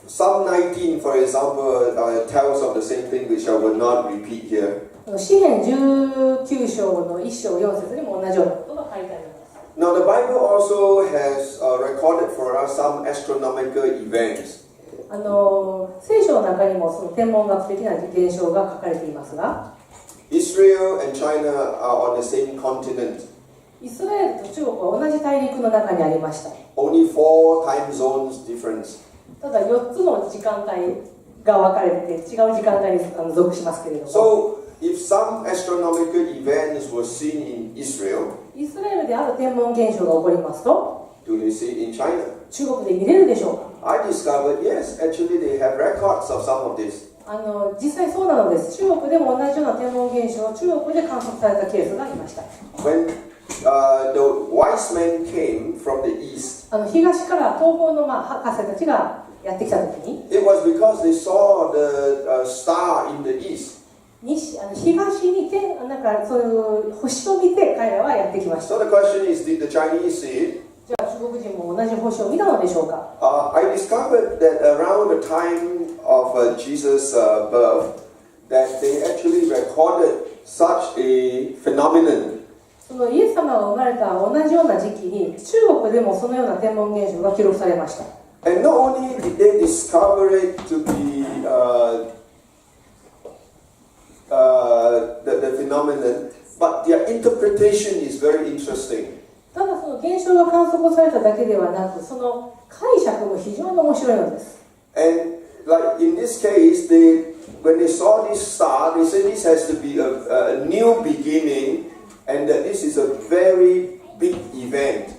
Psalm 19, for example, tells of the same thing, which I will not repeat here. 詩編19章の1章4節にも同じようなことが書いてあります。 Now the Bible also has recorded for us some astronomical events. 聖書の中にもその天文学的な現象が書かれていますが、 Israel and China are on the same continent. イスラエルと中国は同じ大陸の中にありました。 Only 4 time zones difference. ただ4つの時間帯が分かれてて違う時間帯に属しますけれども、 So if some astronomical events were seen in Israel, イスラエルである天文現象が起こりますと do they see it in China? 中国で見れるでしょうか。 I discovered, yes, actually they have records of some of this. 実際そうなのです。中国でも同じような天文現象を中国で観測されたケースがありました。 When the wise men came from the east, 東から東方の博士たちがやってきたときに、 it was because they saw the star in the east. 東になんかそういう星を見て彼らはやってきました。 So the question is, did the Chinese see it? じゃあ中国人も同じ星を見たのでしょうか。 I discovered that around the time of Jesus' birth, that they actually recorded such a phenomenon. そのイエス様が生まれた同じような時期に中国でもそのような天文現象が記録されました。 And not only did they discover it to be the phenomenon, but their interpretation is very interesting. ただその現象が観測されただけではなく、その解釈も非常に面白いのです。 And like in this case, when they saw this star, they said this has to be a new beginning, and that this is a very big event.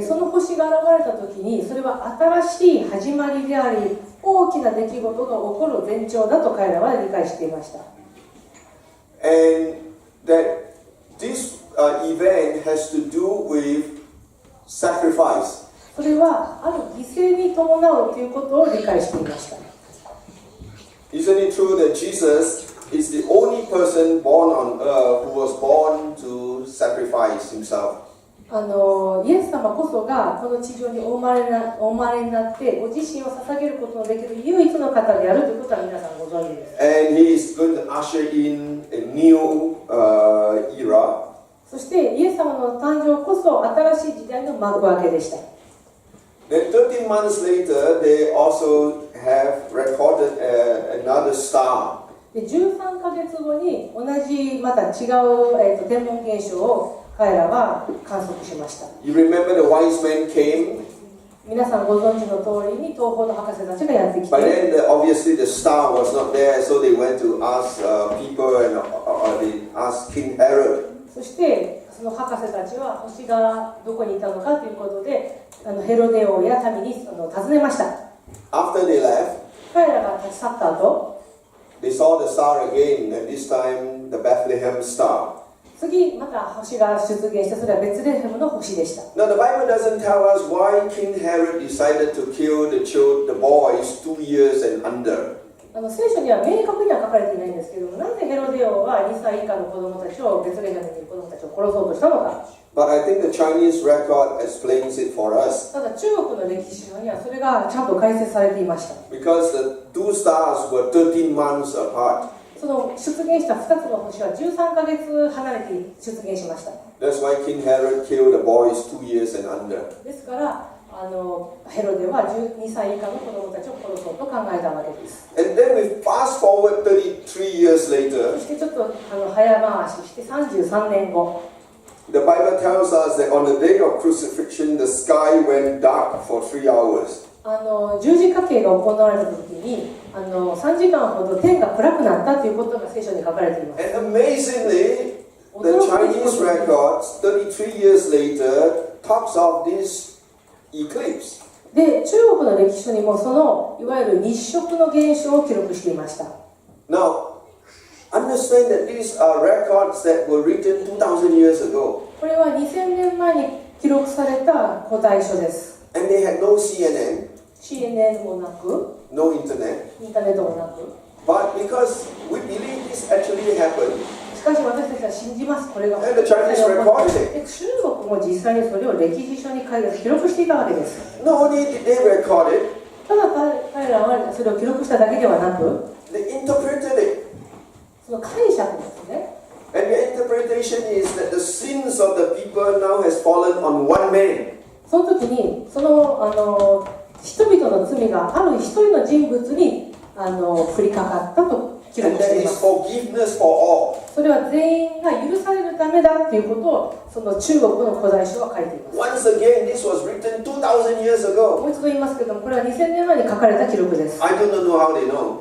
その星が現れた時に、それは新しい始まりであり、大きな出来事が起こる前兆だと彼らは理解していました。 And that this event has to do with sacrifice. それはある犠牲に伴うということを理解していました。 Isn't it true that Jesus is the only person born on earth who was born to sacrifice himself? イエス様こそがこの地上にお生まれになってご自身を捧げることのできる唯一の方であるということは皆さんご存知です。 And he is going to usher in a new era. そしてイエス様の誕生こそ新しい時代の幕開けでした。 Then 13 months later, they also have recorded another star. で13ヶ月後に同じまた違う、天文現象を彼らは観測しました。 You remember the wise men came, 皆さんご存知の通りに東方の博士たちがやってき but て、 then obviously the star was not there, so they went to ask people and they asked King Herod. そしてその博士たちは星がどこにいたのかということでヘロデ王や民に尋ねました。 After they left, 彼らが立ち去った後、they saw the star again, and this time the Bethlehem star. 次また星が出現して、それはベツレヘムの星でした。Now the Bible doesn't tell us why King Herod decided to kill the boys 2 years and under. 聖書には明確には書かれていないんですけども、なぜヘロデ王は2歳以下の子供たちを、ベツレヘムにいる子供たちを殺そうとしたのか。But I think the Chinese record explains it for us. ただ中国の歴史書にはそれがちゃんと解説されていました。Because the two stars were 13 months apart. その出現した2つの星は13ヶ月離れて出現しました。That's why King Herod killed the boys 2 years and under. ですからヘロデは12歳以下の子供たちを殺そうと考えたわけです。And then we fast forward 33 years later. そしてちょっと早回しして33年後。The Bible tells us that on the day of crucifixion, the sky went dark for 3 hours. 十字架刑が行われた時に3時間ほど天が暗くなったということが聖書に書かれています。And amazingly, the Chinese records 33 years later talks of this eclipse. で、中国の歴史書にもそのいわゆる日食の現象を記録していました。Now, understand that these are records that were written 2,000 years ago. これは2000年前に記録された古代書です。And they had no CNN.CNNもなく、no internet. インターネットもなく。But because we believe this actually happened, しかし私たちは信じます。これが and the Chinese recorded it. 中国も実際にそれを歴史書に記録していたわけです。Not only did they record it, ただ彼らはそれを記録しただけではなく、they interpreted it. その解釈ですね。And the interpretation is that the sins of the people now has fallen on one man. その時に人々の罪がある一人の人物に降りかかったと記録しています。それは全員が許されるためだということをその中国の古代書は書いています。Once again, this was written 2,000 years ago. もう一度言いますけども、これは2000年前に書かれた記録です。I do not know how they know.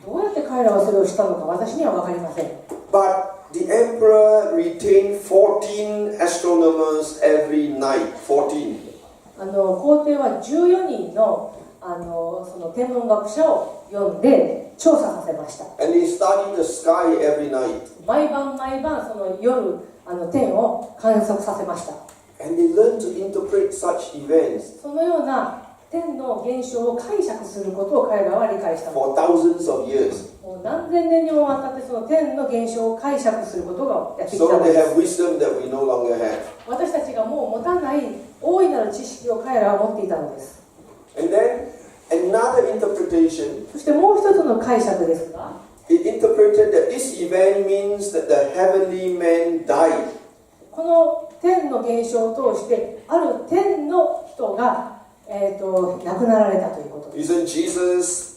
どうやって彼らはそれをしたのか私には分かりません。But the emperor retained 14 astronomers every night. 14. 皇帝は14人のその天文学者を呼んで調査させました。And they studied the sky every night. 毎晩その夜天を観測させました。And they learned to interpret such events. そのような天の現象を解釈することを彼らは理解したのです。 For thousands of years. もう何千年にもわたってその天の現象を解釈することがやってきた So の they です。 have wisdom that we no longer have. 私たちがもう持たない大いなる知識を彼らは持っていたのです。 And then another interpretation. そしてもう一つの解釈ですが、 It interpreted that this event means that the heavenly man died. この天の現象を通してある天の人が、亡くなられたということです。 Isn't Jesus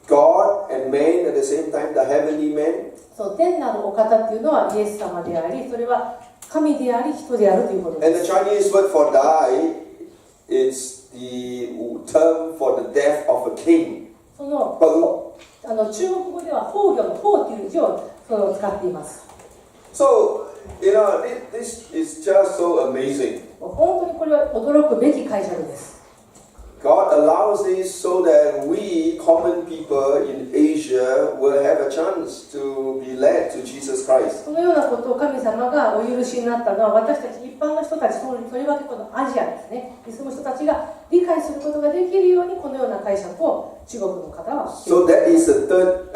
God and man at the same time, the heavenly man? そう、天なるお方っていうのはイエス様であり、それは神であり人であるということで And す。 the Chinese word for die is the term for the death of a king. その中国語では崩御の崩という字を使っています。 So, this is just so amazing. 本当にこれは驚くべき解釈です。 God allows this so that we, common people in Asia, will have a chance to be led to Jesus Christ. このようなことを神様がお許しになったのは、私たち一般の人たち、とりわけこのアジアですね、に住む人たちが理解することができるように、このような解釈を中国の方はしています。 So that is the third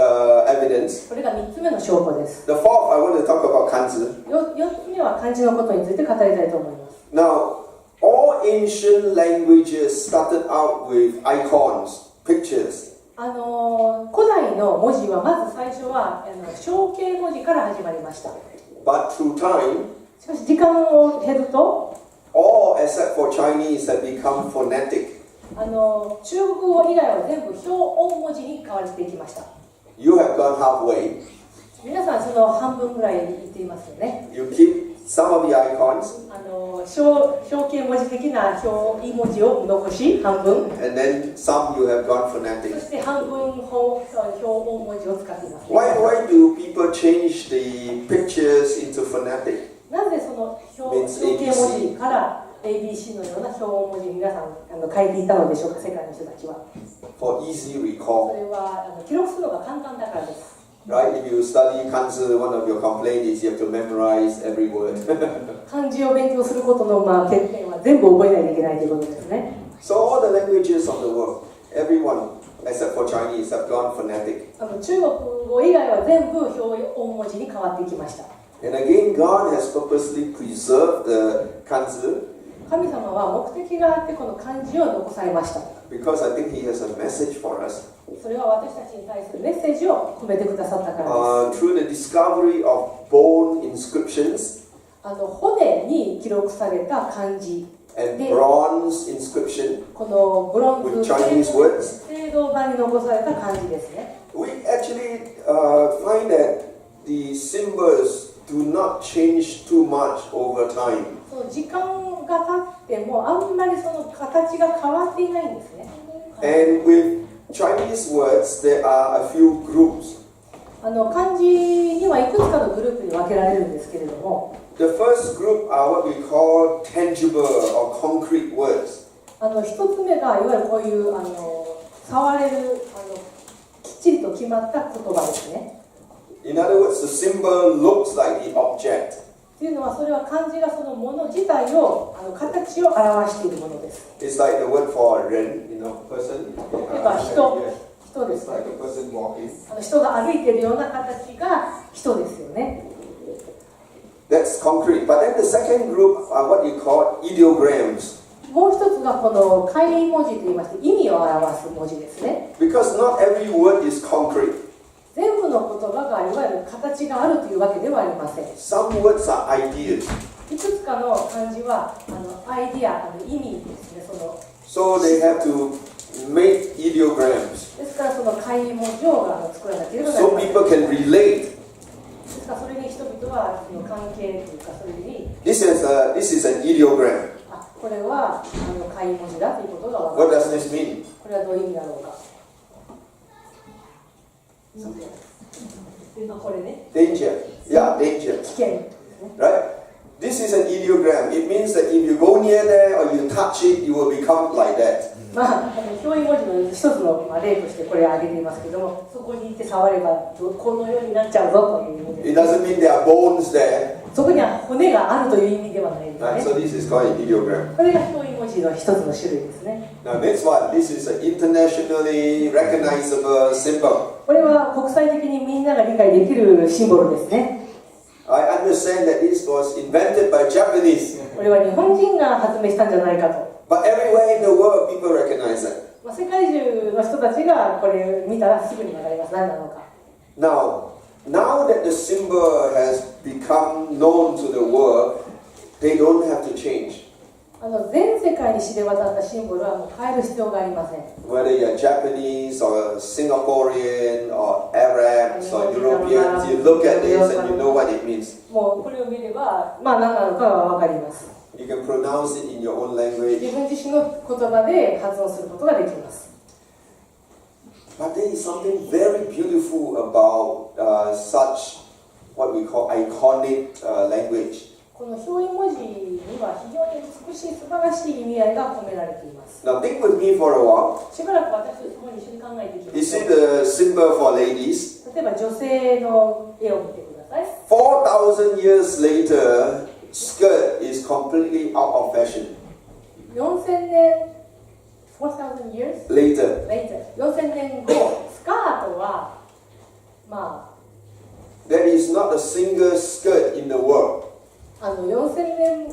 evidence. これが3つ目の証拠です。 The fourth, I want to talk about kanzi. 4つ目は漢字のことについて語りたいと思います。 Now, all ancient languages started out with icons, pictures. 古代の文字はまず最初は象形文字から始まりました。 But through time, しかし時間を経ると all except for Chinese have become phonetic. 中国語以外は全部表音文字に変わっていきました。 You have gone halfway. 皆さんその半分ぐらい言っていますよね。 You keep some of the icons, 象形文字的な表文字を残し半分、 and then some you have gone そ phonetic. して半分表音文字を使っています、ね。Why do people change the pictures into phonetic? なぜその象形文字から ABC のような表音文字に皆さん書いていたのでしょうか、世界の人たちは。 For easy そ recall. れは記録するのが簡単だからです。Right? If you study kanji, one of your complaints is you have to memorize every word. 漢字を勉強することの欠点は全部覚えないといけないということですね。So all the languages of the world, everyone except for Chinese have gone phonetic. 中国語以外は全部表音文字に変わっていきました。And again, God has purposely preserved the kanji 神様は目的があってこの漢字を残されました。because I think He has a message for us. それは私たちに対するメッセージを込めてくださったからです。Through the discovery of bone inscriptions 骨に記録された漢字 and bronze inscription このブロン with ズ Chinese words, 青銅板に残された漢字ですね。we actually find that the symbols do not change too much over time. その時間が経ってもあんまりその形が変わっていないんですね。And with Chinese words, there are a few groups. 漢字にはいくつかのグループに分けられるんですけれども、 The first group are what we call tangible or concrete words. 一つ目がいわゆるこういう触れるきっちりと決まった言葉ですね。In other words, the symbol looks like the object. というのはそれは漢字がそのもの自体を形を表しているものです。It's like the word for ren, person. 例えば人です It's like a person walking. 人が歩いているような形が人ですよね。That's concrete. But then the second group are what you call ideograms. もう一つがこの楷文字といいまして意味を表す文字ですね。 Because not every word is concrete. 全部の言葉がいわゆる形があるというわけではありません。 Some words are ideas. いくつかの漢字はアイディア、意味ですね。So they have to make ideograms. ですからその楷文字を作らなければなり So ません。 people can relate. ですからそれに人々はその関係というかそれに This is an ideogram. これは楷文字だということが分か What る。 does this mean? これはどういう意味だろうか。これね。 Danger. Yeah, danger. 危険。 Right? This is an ideogram. It means that if you go near there or you touch it, you will become like that. 表意文字の一つの例としてこれを挙げていますけども、そこに行って触ればこのようになっちゃうぞという意味です。It doesn't mean there are bones there. そこには骨があるという意味ではないです Right? ね。 So this is called an ideogram. これが表意文字の一つの種類ですね。 Now next one. This is an internationally recognizable symbol. これは国際的にみんなが理解できるシンボルですね。I understand that this was invented by Japanese. これは日本人が発明したんじゃないかと。 But everywhere in the world, people recognize it. 世界中の人たちがこれを見たらすぐに分かります。何なのか。 Now that the symbol has become known to the world, they don't have to change. 全世界に知れ渡ったシンボルはもう変える必要がありません。 Whether you're Japanese or Singaporean or Arabs or Europeans, you look at this and you know what it means. もうこれを見れば、何なのかが分かります。 You can pronounce it in your own language. 自分自身の言葉で発音することができます。 But there is something very beautiful about such what we call iconic language. この表意文字には非常に美しい素晴らしい意味合いが込められています。 Now think with me for a while. しばらく私と共に一緒に考えていきま You しょ see う。 the symbol for ladies? 例えば女性の絵を見てください。 4,000 years later, skirt is completely out of fashion. 4000年 4,000 years Later. later 4000年後スカートはThere is not a single skirt in the world. 4000年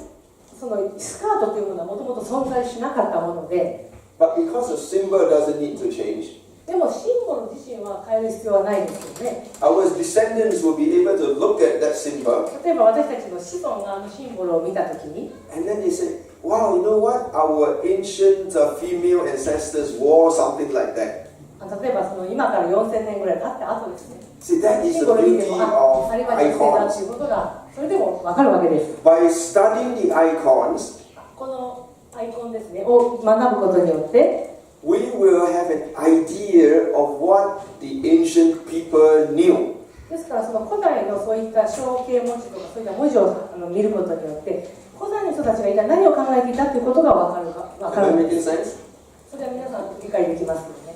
そのスカートというものはもともと存在しなかったもので、 But because the symbol doesn't need to change, でもシンボル自身は変える必要はないですよね。 our descendants will be able to look at that symbol 例えば私たちの子孫がシンボルを見たときに、 and then they say, wow, you know what? Our ancient female ancestors wore something like that. 例えばその今から4000年ぐらい経った後ですね。 See, that is シ the ンボル見て beauty も、 of あれは女性だって icons. いうことがそれでもわかるわけです。 By studying the icons, このアイコンですねを学ぶことによって、 we will have an idea of what the ancient people knew. ですからその古代のそういった象形文字とかそういった文字を見ることによって古代の人たちが一体何を考えていたということがわかる Am I んで making す。 sense? それは皆さん理解できますよね。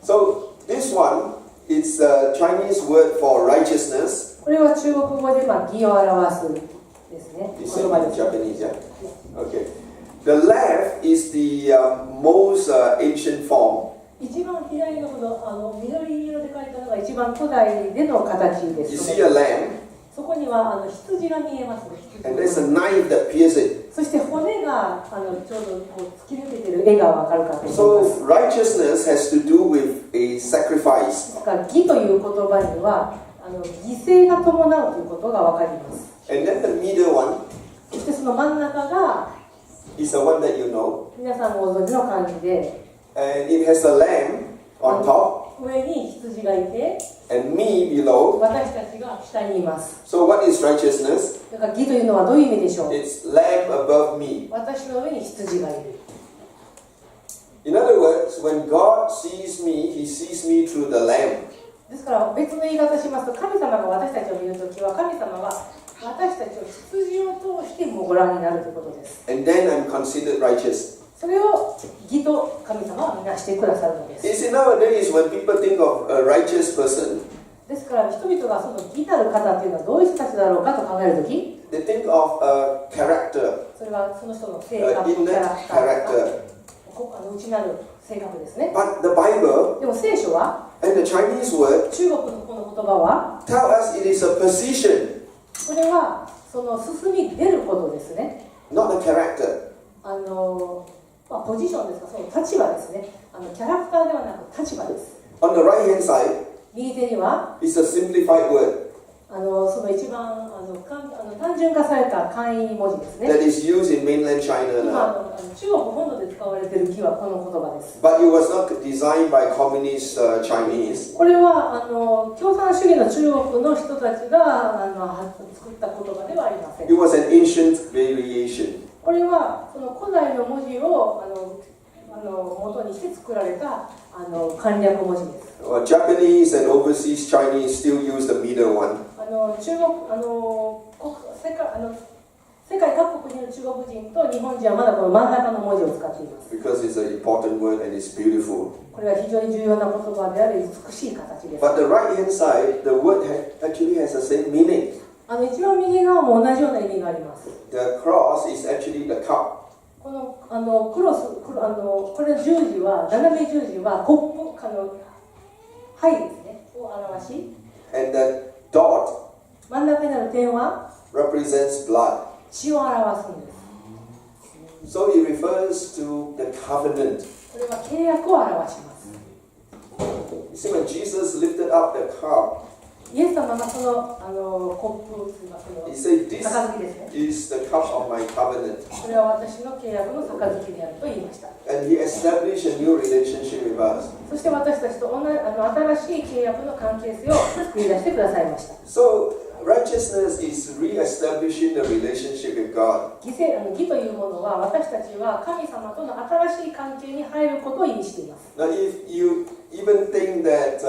So this one It's a Chinese word for righteousness. これは中国語で義を表すですね。 You 言 say 葉 it で in す。 Japanese, yeah? Okay. The left is the most ancient form. 一番左のほど緑色で書いたのが一番古代での形で You す。 see a lamb, そこには羊が見えます。 and there's a knife that pierces it. そして骨がちょうどこう突き抜けてる絵がわかるかと思います。 So righteousness has to do with a sacrifice. だから義という言葉には犠牲が伴うということがわかります。 And then the middle one そしてその真ん中が is the one that you know. 皆さんご存知の漢字で、 And it has a lamb on top 上に羊がいて and me below. 私たちが下にいます。 So what is righteousness? だから義というのはどういう意味でしょう。 It's lamb above me. 私の上に羊がいる。 In other words, when God sees me, He sees me through the lamb. ですから別の言い方しますと、神様が私たちを見るときは、神様は私たちを羊を通してもご覧になるということです。 And then I'm considered righteous. それを義と神様はみなしてくださるのです。 You see, nowadays when people think of a righteous person, ですから人々がその義なる方というのはどういう人たちだろうかと考えるとき、 they think of a character, それはその人の性 an 格、キャ innate ラクターとか character. 内なる性格ですね。 But the Bible でも聖書は and the Chinese word 中国のこの言葉は tell us it is a position, これはその進み出ることですね。 not a character. ポジションですか、その立場ですね。キャラクターではなく立場です。 On the right hand side 右手には is a simplified word その一番単純化された簡易文字ですね。 that is used in mainland China 今 now. 中国本土で使われている義はこの言葉です。 But it was not designed by communist Chinese. これは共産主義の中国の人たちが作った言葉ではありません。 It was an ancient variation. これはその古代の文字を元にして作られた簡略文字です。 Japanese and overseas Chinese still use the middle one. 世界各国にいる中国人と日本人はまだこの真ん中の文字を使っています。 Because it's an important word and it's beautiful. これは非常に重要な言葉であり美しい形です。 But the right hand side, the word actually has the same meaning. 一番右側も同じような意味があります。 The cross is actually the cup. このクロス、これ十字は、斜め十字はコップ、牌ですね、を表し、 And the dot 真ん中にある点は represents blood. 血を表すんです。 So it refers to the covenant. これは契約を表します。 You see, when Jesus lifted up the cup, イエス様がそのコップというかその He said, This 杯ですね。 is the cup of my covenant. これは私の契約の杯であると言いました。 And He established a new relationship with us. そして私たちと新しい契約の関係性を作り出してくださいました。 So righteousness is re-establishing the relationship with God. 義というものは私たちは神様との新しい関係に入ることを意味しています。 Now, if you even think that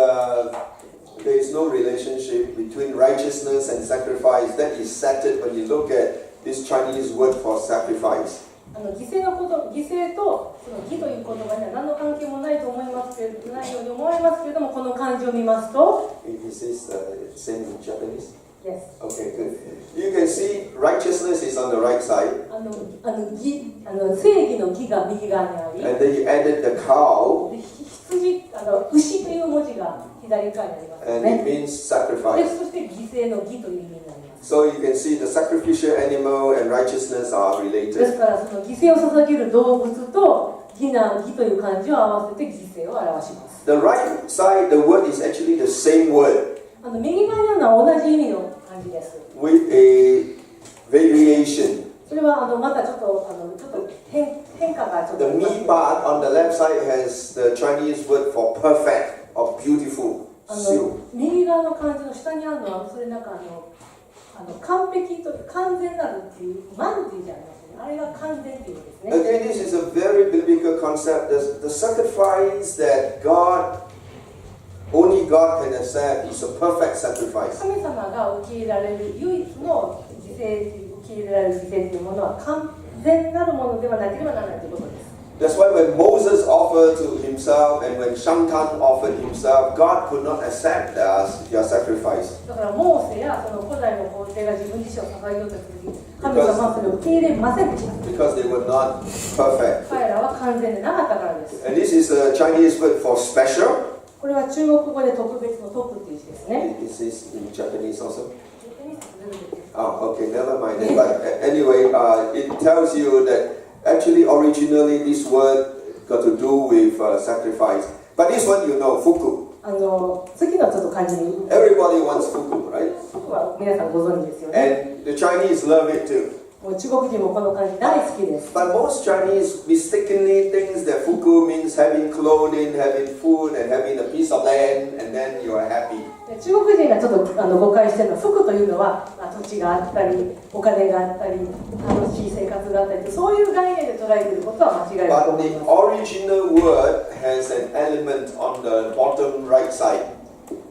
there is no relationship between righteousness and sacrifice, that is settled when you look at this Chinese word for sacrifice. 犠牲とその義という言葉には何の関係もないと思いますけれどないように思われますけれども、この漢字を見ますと Is this same in Japanese? Yes. Okay, good. You can see righteousness is on the right side, 正義の義が右側にあり、 and then you added the cow, 牛という文字が左側にありますよ and it ね。 means で sacrifice. そして犠牲の義という意味になります。 So you can see the sacrificial animal and righteousness are です related. からその犠牲を捧げる動物と義という漢字を合わせて犠牲を表します。 The right side, the word is actually the same word 右側にあるのは同じ意味の漢字です。 with a variation. それはまたちょっと変化がちょっ The とあります me part on the left side has the Chinese word for perfect or beautiful. 右側の漢字の下にあるのはそれなんか完璧と完全なるっていうマンっていうじゃありますね。あれが完全っていうことですね。 Again, this is a very biblical concept. The sacrifice that only God can accept is a perfect sacrifice. 神様が受け入れられる唯一の受け入れられる犠牲というものは完全なるものではなければならないということです。That's why when Moses offered to himself and when Shantan offered himself, God could not accept their sacrifice. だからモーセやその古代の皇帝が自分自身を捧げようとする時、神様はそれを受け入れませんでした。Because they were not perfect. 彼らは完全でなかったからです。And this is a Chinese word for special. これは中国語で特別の特っていう字ですね。Is this in Japanese also? Oh, okay, never mind. But anyway, it tells you that actually originally this word got to do with sacrifice. But this one you know, fuku. 次のちょっと漢字に。Everybody wants fuku, right? fukuは皆さんご存知ですよね。And the Chinese love it too. もう中国人もこの漢字大好きです。But most Chinese mistakenly thinks that fuku means having clothing, having food, and having a piece of land, and then you are happy. 中国人がちょっと誤解しているのは、福というのは、土地があったり、お金があったり、楽しい生活があったり、そういう概念で捉えていることは間違いないと思います。But the original word has an element on the bottom right side.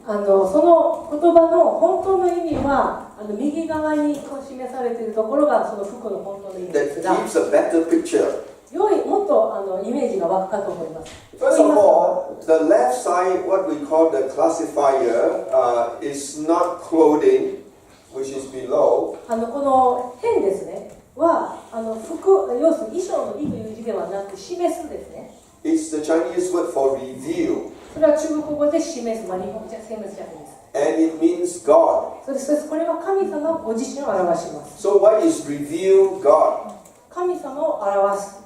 その言葉の本当の意味は右側に示されているところがその福の本当の意味ですが、 That gives a better picture. 良いもっとイメージが湧くかと思います。First of all, the left side, what we call the classifier, is not clothing, which is below. この辺ですねは服、要するに衣装の衣という字ではなく示すですね。It's the Chinese word for reveal. それは中国語で示す、日本語じゃセームスジャパニーズ。And it means God. そしてこれは神様ご自身を表します。 So what is reveal God? 神様を表す。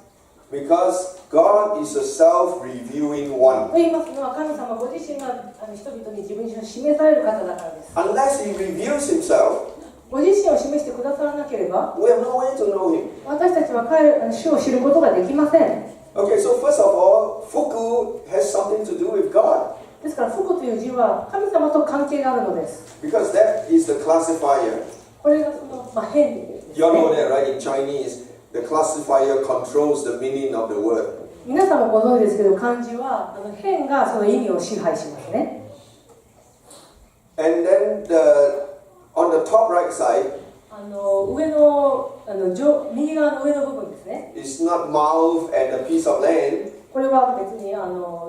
Because God is a self-revealing one. と言いますのは、神様ご自身が人々に自分自身を示される方だからです。Unless He reveals Himself, ご自身を示してくださらなければ、 we have no way to know Him. 私たちは主を知ることができません。Okay, so first of all, fuku has something to do with God. ですから、福という字は神様と関係があるのです。Because that is the classifier. これがその変ですね。 You all know that, right? In Chinese, the classifier controls the meaning of the word. 皆さんもご存知ですけど、漢字は変がその意味を支配しますね。And then on the top right side, 上の右側の上の部分ですね。it's not mouth and a piece of land, これは別に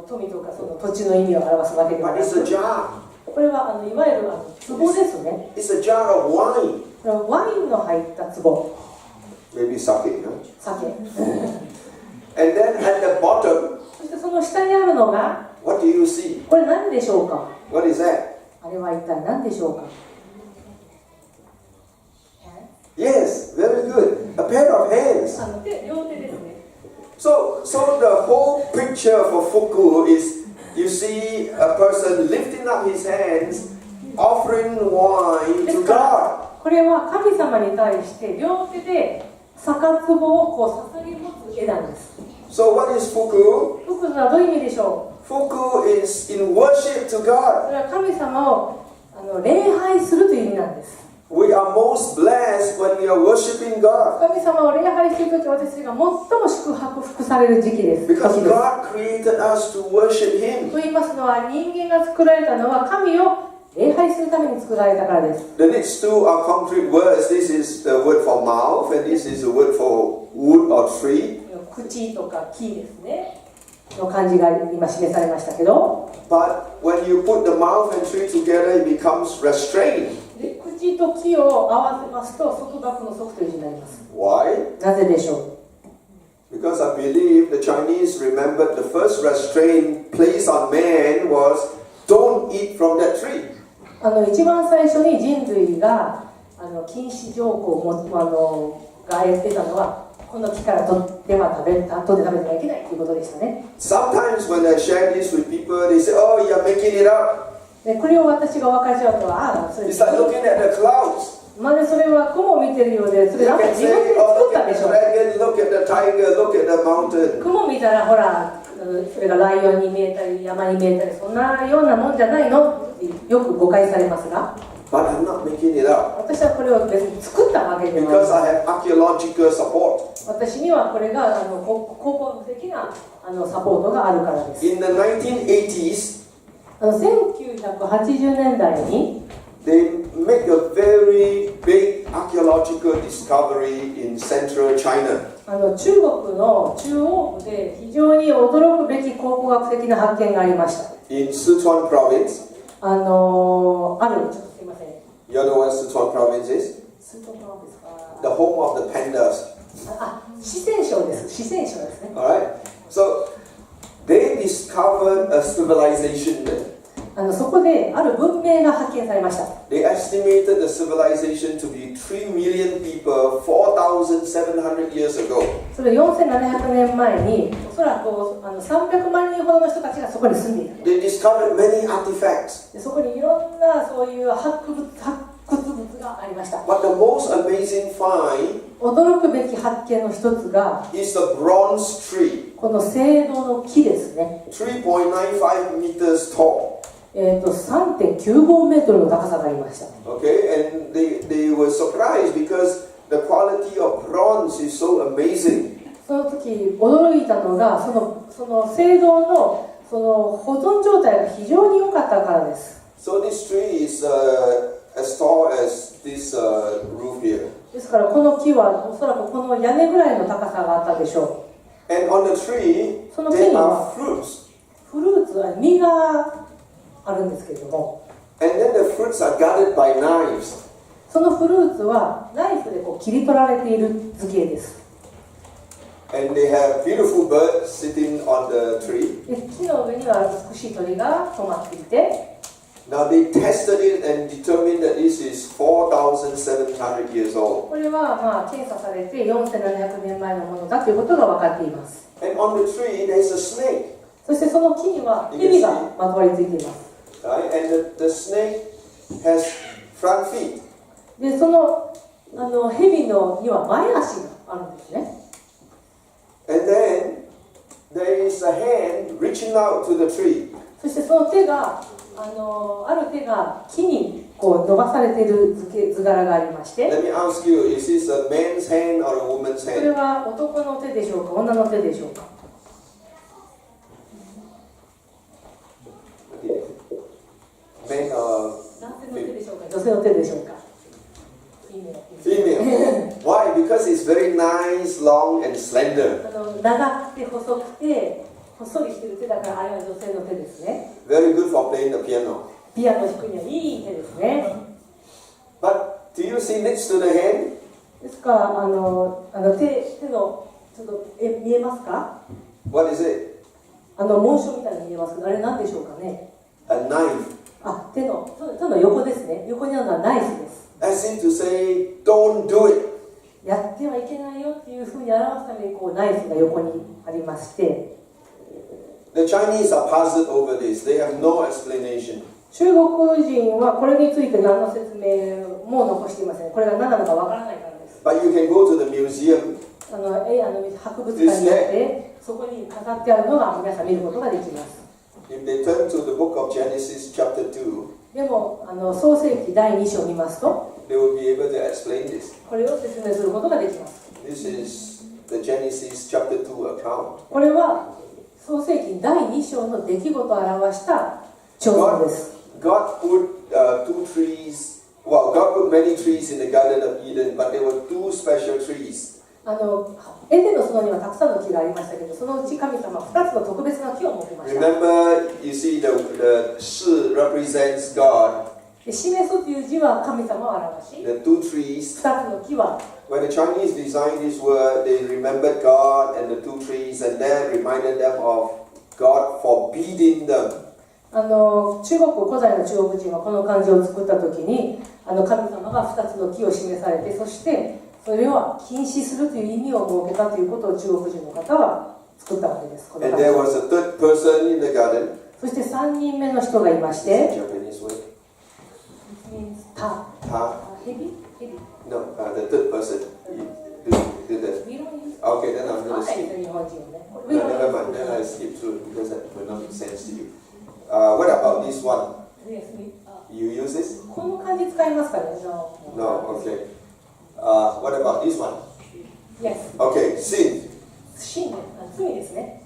富とかその土地の意味を表すわけでは but な it's く、 a jar. これはいわゆる壺ですね。 It's a jar of wine. これはワインの入った壺、 Maybe sake, huh? 酒。 And then at the bottom, そしてその下にあるのが、 what do you see? これ何でしょうか。 What is that? あれは一体何でしょうか。Yes, very good. A pair of hands. 両手ですね。 So the whole picture for fuku is you see a person lifting up his hands, offering wine to God. これは神様に対して両手で酒壺を捧げ持つ絵なんです。 So what is fuku? 福とはどういう意味でしょう。 Fuku is in worship to そ God. れは神様を礼拝するという意味なんです。 We are most blessed when we are worshiping God. 神様を礼拝しているとき、私たちが最も祝福される時期です。 Because God created us to worship Him. と言いますのは、人間が作られたのは神を礼拝するために作られたからです。 The next two are concrete words. This is the word for mouth, and this is the word for wood or tree. 口とか木ですね。の漢字が今示されましたけど。But when you put the mouth and tree together, it becomes restrained. で、口と木を合わせますと、束縛の束という字になります。 Why? なぜでしょう。 Because I believe the Chinese remembered the first restraint placed on man was don't eat from that tree. 一番最初に人類が禁止条項をが得たのは、この木から取って食べてはいけないということでしたね。 Sometimes when I share this with people, they say, "Oh, you're making it up." でこれを私が分かち合うとは、それ It's like looking at the clouds. まるでそれは雲を見てるようで、それ You なんか can 自分 say, で "Oh, 作っ look た at で the しょ。 dragon, look at the tiger, look at the mountain." 雲見たらほら、それがライオンに見えたり山に見えたり、そんなようなもんじゃないのってよく誤解されますが、 But I'm not making it up 私はこれを別に作ったわけではない。 because I have archaeological support. 私にはこれが考古的なサポートがあるからです。 In the 1980s, 1980年代に they make a very big archaeological discovery in central China. 中国の中央部で非常に驚くべき考古学的な発見がありました。In Sichuan province, ちょっとすいません。you know what Sichuan province is? スートパンですか。The home of the pandas. 四川省です。四川省ですね。Alright? So, they discovered a civilization there. そこである文明が発見されました。They estimated the civilization to be 3 million people 4,700 years ago. それ4700年前におそらく300万人ほどの人たちがそこに住んでいた。 They discovered many artifacts. でそこにいろんなそういう発掘物がありました。 But the most amazing find 驚くべき発見の一つが is the bronze tree. この青銅の木ですね。 3.95 meters tall. 3.95 メートルの高さがありました。 Okay, and they were surprised because the quality of bronze is so amazing. その時驚いたのがその青銅のその保存状態が非常に良かったからです。 So this tree is as tall as this roof here. ですからこの木はおそらくこの屋根ぐらいの高さがあったでしょう。 And on the tree, その木 there に are は fruits. フルーツは実があるんですけれども、 And then the fruits are guarded by knives. そのフルーツはナイフでこう切り取られている図形です。 And they have beautiful birds sitting on the tree. で木の上には美しい鳥が止まっていて、 Now they tested it and determined that this is 4,700 years old. これは検査されて4700年前のものだということが分かっています。 And on the tree there's a snake. そしてその木には蛇がまとわりついています。 Right? And the snake has front feet. でその蛇のには前足があるんですね。 And then there is a hand reaching out to the tree. そしてその手がある手が木にこう伸ばされている図柄がありまして、 Let me ask you, is this a man's hand or a woman's それ hand? は男の手でしょうか、女の手でしょうか。 Okay. Man or 男性の手でしょうか、女性の手でしょうか。female? Why? Because it's very nice, long, and slender. 長くて細くて細りしてる手だから、あれは女性の手ですね。 Very good for playing the piano. ピアノ弾くにはいい手ですね。 But do you see next to the hand? ですから手のちょっと見えますか？ What is it? 紋章みたいに見えますけど、あれ何でしょうかね。 A knife. 手の横ですね。横にあるのはナイフです。 As in to say, don't do it. やってはいけないよっていうふうに表すためにこうナイフが横にありまして、 The Chinese are puzzled over this. They have no explanation. 中国人はこれについて何の説明も残していません。これが何なのかわからないからです。 But you can go to the museum. 博物館に行ってそこに飾ってあるのが皆さん見ることができます。 If they turn to the book of Genesis chapter 2, でも創世記第2章を見ますと、 they will be able to explain this. これを説明することができます。 This is the Genesis chapter 2 account. これは創世記第2章の出来事を表した彫像です。 God put two trees. Well, God put many trees in the Garden of Eden, but there were two special trees. エデンの園にはたくさんの木がありましたけど、そのうち神様は2つの特別な木を持っていました。 Remember, you see the 士 represents God. で示すという字は神様を表し、 The two trees. 2つの木は When the Chinese designed this word, they remembered God and the two trees, and that reminded them of God forbidding them. 古代の中国人はこの漢字を作った時に神様が2つの木を示されて、そしてそれを禁止するという意味を設けたということを中国人の方は作ったわけです。この And 漢字 there was a third person in the garden. そして3人目の人がいまして、 Japanese word. た Ta. ヘビ No, the third person. Did that. Okay, then I'm going to skip. 日本人はね。 No, never mind. Then I skip through because that will not make sense to you. What about this one? You use this? この漢字使いますかね。 No, okay. What about this one? Yes. Okay, sin. 罪ですね。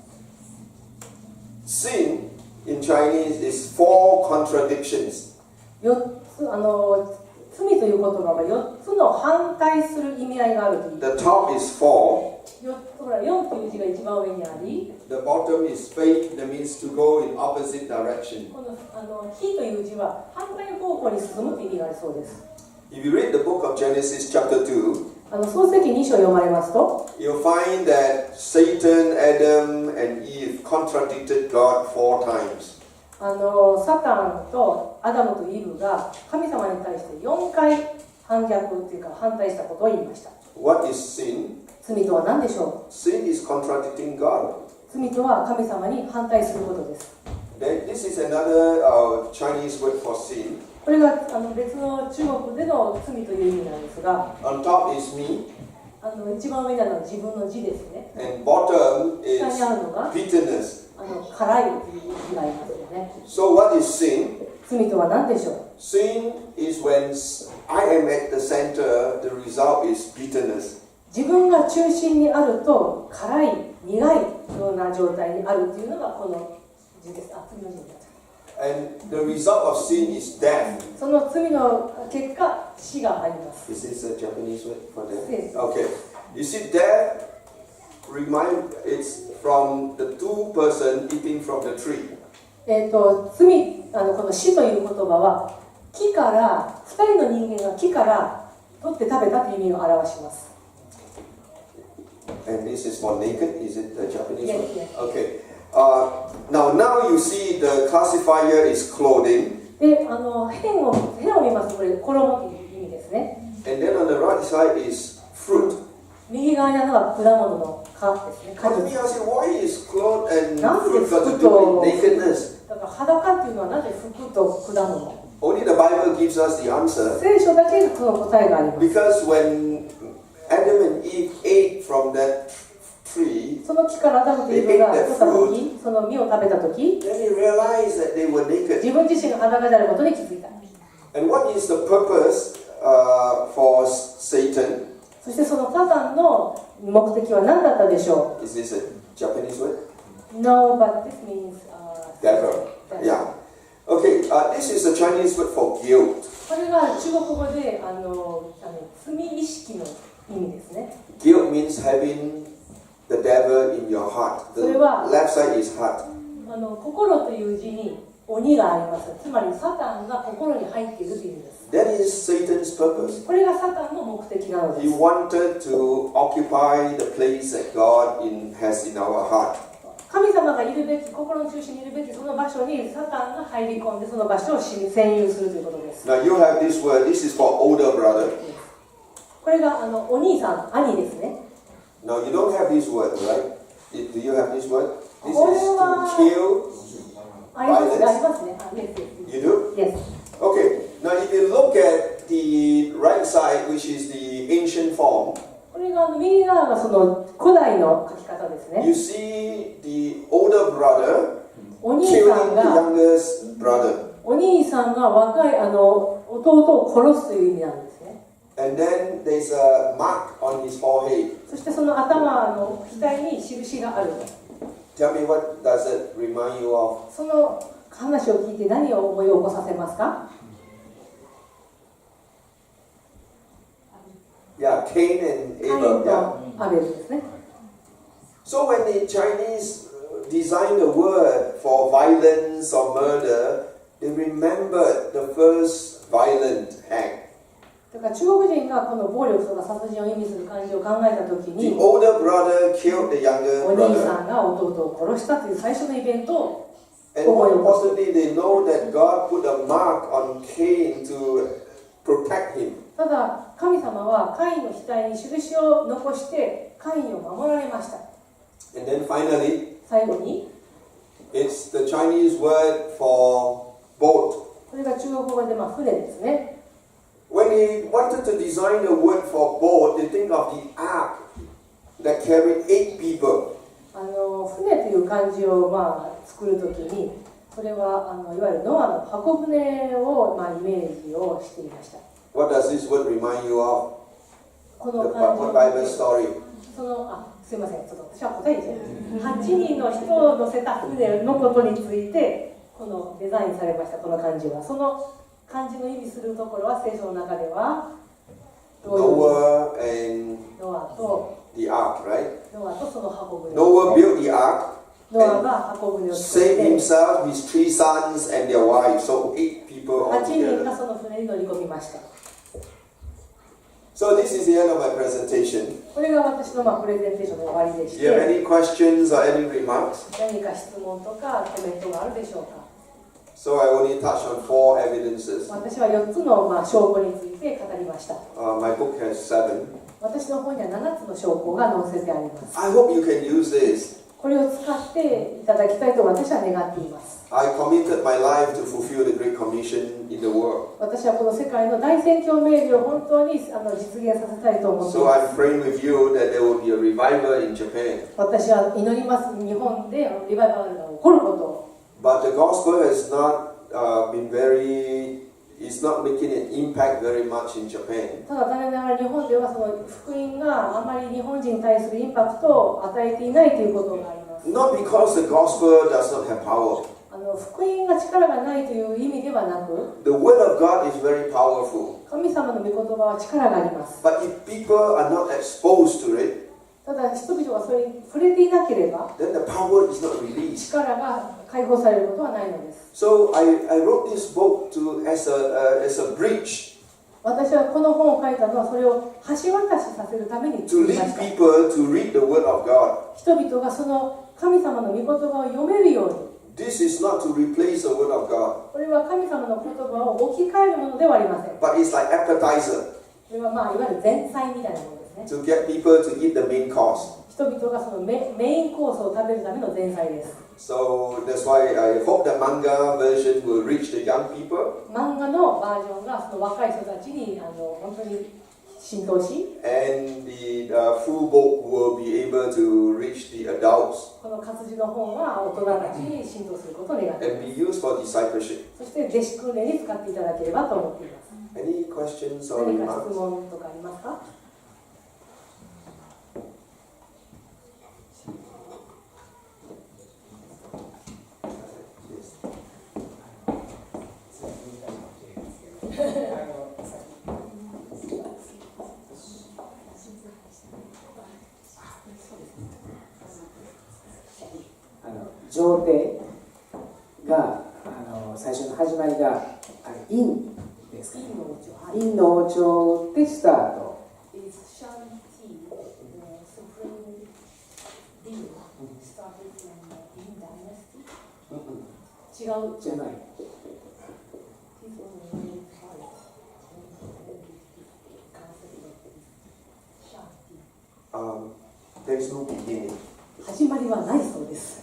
Sin in Chinese is four contradictions. 4つ罪という言葉は4つの反対する意味合いがあるという。 The top is fall, ほら4という字が一番上にあり、 the bottom is fade, that means to go in opposite direction. この非という字は反対方向に進むという意味がありそうです。If you read the book of Genesis chapter 2, 創世記2章を読まれますと、 you'll find that Satan, Adam, and Eve contradicted God 4 times. サタンとアダムとイブが神様に対して4回反逆というか反対したことを言いました。 What is sin? 罪とは何でしょ Sin is contradicting God. う。罪とは神様に反対することです。 Then this is another Chinese word for sin. これが別の中国での罪という意味なんですが、 On top is me, 一番上にあるのは自分の字ですね。 and bottom is 下にあるのが bitterness. 辛いという字がありますよね。 So what is sin? 罪とは何でしょう。 Sin is when I am at the center, the result is bitterness. 自分が中心にあると辛い、苦いような状態にあるというのがこの字です。次の字です。 And the result of sin is death. その罪の結果、死があります。 Is this a Japanese word for death? Yes. Okay. You see, death it's from the two person eating from the tree. 罪、この死という言葉は木から2人の人間が木から取って食べたという意味を表します。 And this is for naked. Is it the Japanese Yes, word? yes. Okay. Now you see the classifier is clothing. で、辺を見ますとこれ衣という意味ですね。 And then on the right side is fruit. 右側にあるのは果物の果ですね。果 Let 実 me ask you, why is clothes and なんで fruit got to 服 do と with nakedness? だから裸っていうのはなぜ服と果物。 Only the Bible gives us the answer. 聖書だけがその答えがあります。 Because when Adam and Eve ate from that tree, その木からアダムとイブが取った時、その実を食べた時、 then they realized that they were naked. 自分自身が裸であることに気づいた。 And what is the purpose for Satan? そしてそのサタンの目的は何だったでしょ Is this a Japanese word? う。No, but this means Devil. Yeah. Okay, this is a Chinese word for guilt. これが中国語で罪意識の意味ですね。 Guilt means having the devil in your heart. The それは left side is heart. 心という字に鬼があります。つまりサタンが心に入っているという意味です。 That is Satan's purpose. これがサタンの目的なので He す。 wanted to occupy the place that God has in our heart. 神様がいるべき、心の中心にいるべきその場所にサタンが入り込んでその場所を占有するということです。 Now you have this word. This is for older brother. これがお兄さん、兄ですね。 Now you don't have this word, right? Do you have this word? This is これは to kill. ありますね。ありますね。You do? Yes. Okay. Now if you look at the right side, which is the ancient form, これが右側がその古代の書き方ですね。 you see the older brother お兄 killing さん the が youngest brother. お兄さんが若い弟を殺すという意味なんですね。 And then there's a mark on his forehead. そしてその頭の額に印がある。 Tell me, what does it remind you of? その話を聞いて何を思い起こさせますか？ Yeah, Cain and カイン Abel. と Yeah. アベルですね。 So when the Chinese designed a word for violence or murder, they remembered the first violent act. だから中国人がこの暴力とか殺人を意味する漢字を考えたとき The に、 older brother killed the younger お兄 brother. さんが弟を殺したという最初のイベントを And more importantly, they know that God put a mark on Cain to protect him. ただ神様はカインの額に印を残してカインを守られました。 And then finally, 最後に it's the Chinese word for boat. これが中国語で船ですね。 When he wanted to design a word for boat, they think of the ark that carried 8 people. 船という漢字を作るときにそれはいわゆるノアの箱舟をイメージをしていました。 What does this word remind you of? こ The の漢字 what Bible story? すいません、ちょっと私は答えて8人の人を乗せた船のことについてこのデザインされました。この漢字はその漢字の意味するところは聖書の中では Noah and ノアと the ark, right? ノアとその箱舟 Noah built the ark ノアが箱舟を作っ saved て himself, his 3 sons, and their wives. So 8 people 8人が altogether. その船に乗り込みました。 So this is the end of my presentation. これが私のプレゼンテーションの終わりでし Do you have て、 any questions or any remarks? 何か質問とかコメントがあるでしょうか。 So I only touched on 4 evidences. 私は4つの証拠について語りました。 My book has 7. 私の本には7つの証拠が載せてあります。 I hope you can use this. これを使っていただきたいと私は願っています。 I committed my life to fulfill the Great Commission in the world. 私はこの世界の大宣教命令を本当に実現させたいと思ってい So ます。 I'm praying with you that there will be a revival in Japan. 私は祈ります。日本でリバイバルが起こることを。 But the gospel has not it's not making an impact very much in Japan. ただ残念ながら日本ではその福音があまり日本人に対するインパクトを与えていないということがあります。 Not because the gospel does not have power. 福音が力がないという意味ではなく、 The word of God is very powerful. 神様の御言葉は力があります。 But if people are not exposed to it, ただ人々がそれに触れていなければ、 then the power is not released. 力が解放されることはないのです。 So I wrote this book as a bridge 私はこの本を書いたのはそれを橋渡しさせるために to 作りま lead した。 people to read the word of God. 人々がその神様の御言葉を読めるように。 This is not to replace the word of God, これは神様の言葉を置き換えるものではありません。 but it's like appetizer これはいわゆる前菜みたいなものですね。 to get people to eat the main course. 人々がそのメインコースを食べるための前菜です。 So that's why I hope the manga version will reach the young people 漫画のバージョンがその若い人たちに本当に浸透し、 and the full book will be able to reach the adults この活字の本は大人たちに浸透することを願ってい and ま be used for discipleship. す。そして弟子訓練に使っていただければと思っています。 Any questions or 何か remarks? 質問とかありますか？上帝が最初の始まりが陰ですかね。陰の王朝でスタート。違うじゃない。There's no beginning. 始まりはないそうです。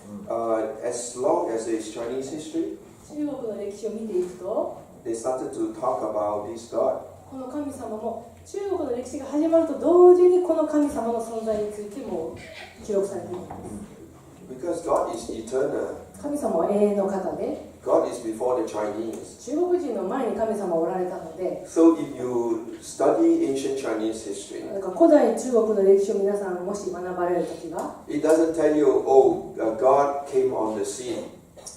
As long as there's Chinese history, 中国の歴史を見ていくと、 they started to talk about this God. この神様も中国の歴史が始まると同時にこの神様の存在についても記録されているんです。 Because God is eternal. 神様は永遠の方で、 God is before the Chinese. 中国人の前に神様はおられたので、 So if you study ancient Chinese history, なんか古代中国の歴史を皆さんもし学ばれるときは、 it doesn't tell you, oh, God came on the scene.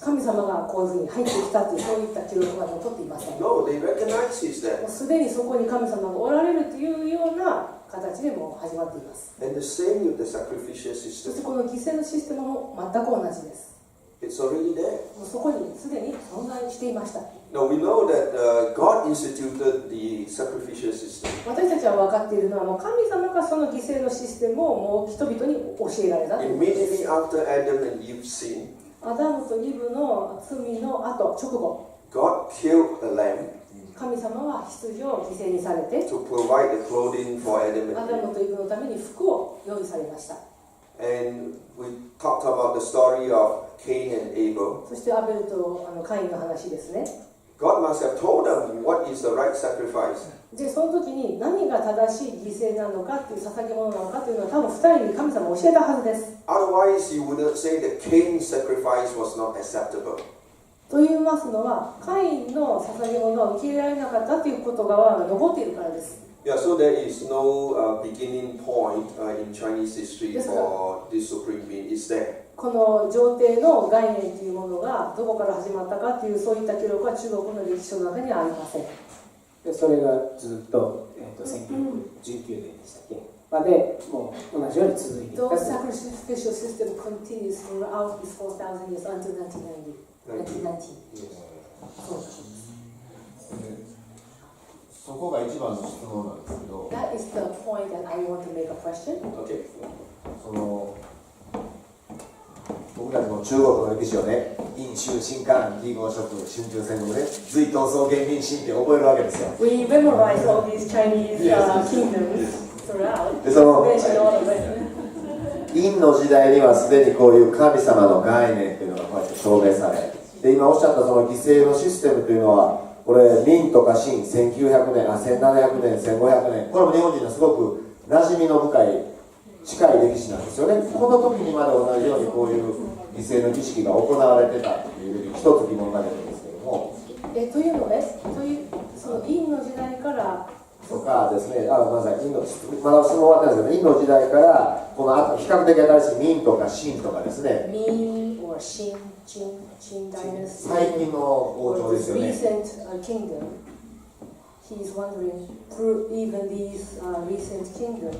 神様がこういうふうに入ってきたというそういった記録が残っていません。も No, they recognize He's there. うすでにそこに神様がおられるというような形でもう始まっています。 And the same with the sacrificial そして system. この犠牲のシステムも全く同じです。 It's already there. もうそこにすでに存在していました。 Now we know that God instituted the sacrificial system. 私たちは分かっているのはもう神様がその犠牲のシステムをもう人々に教えられたということです。 Immediately after Adam and Eve sinned, アダムとイブの罪の後、直後、 God killed a lamb 神様は羊を犠牲にされて、 to provide the clothing for Adam ア and ダ Eve. ムとイブのために服を用意されました。 And we talked about the story of Cain and Abel. そしてアベルとカインの話ですね。 God must have told them what is the right sacrifice. で、その時に何が正しい犠牲なのかっていう捧げ物なのかというのは多分2人に神様は教えたはずです。 Otherwise, you wouldn't say that Cain's sacrifice was not acceptable. と言いますのは、カインの捧げ物は受け入れられなかったということが残っているからです。Yeah, so there is no beginning point in Chinese history for this supreme being. Is there? この上帝の概念というものがどこから始まったかというそういった記録は中国の歴史書の中にはありません。でそれがずっと、1919年でしたっけまでもう同じように続いていた。 The sacrificial system continues throughout these 4,000 years until 1990. そうです。そこが一番の質問なんですけど。That is the point that I want to make a question. Okay. その僕たちも中国の歴史をね、殷周新漢義合諸春春秋戦国ね、隋唐宋元明清って覚えるわけですよ。We memorize all these Chinese kingdoms throughout. でその Mention all of them. 殷の時代にはすでにこういう神様の概念というのがこうやって証明され、で今おっしゃったその犠牲のシステムというのは、これ明とか清1900年、1700年、1500年、これも日本人のすごく馴染みの深い近い歴史なんですよね。この時にまで同じようにこういう犠牲の儀式が行われてたという一つ疑問が出るんですけども。というのね、その殷の時代からとかですね、ごめんなさい、まだ質問終わってないですけど、殷の時代からこの比較的新しい明とか清とかですね。明 or 清 dynasty. 最近の王朝ですよね。Recent kingdom. He's wondering through even these recent kingdoms,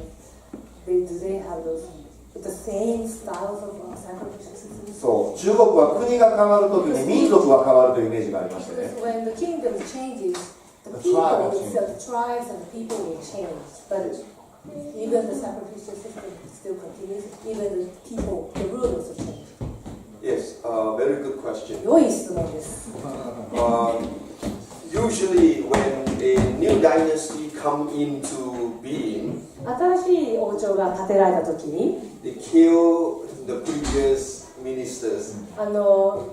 do they have the same styles of sacrificial systems? そう、中国は国が変わるときに民族が変わるというイメージがありましてね。When the kingdom changes, the people itself, the tribes and the people will change. But even the sacrificial system still continues. Even the people, the rulers will change. Yes, very good question. 良い質問です。Usually, when a new dynasty come into being, 新しい王朝が建てられたときに、they kill the previous ministers.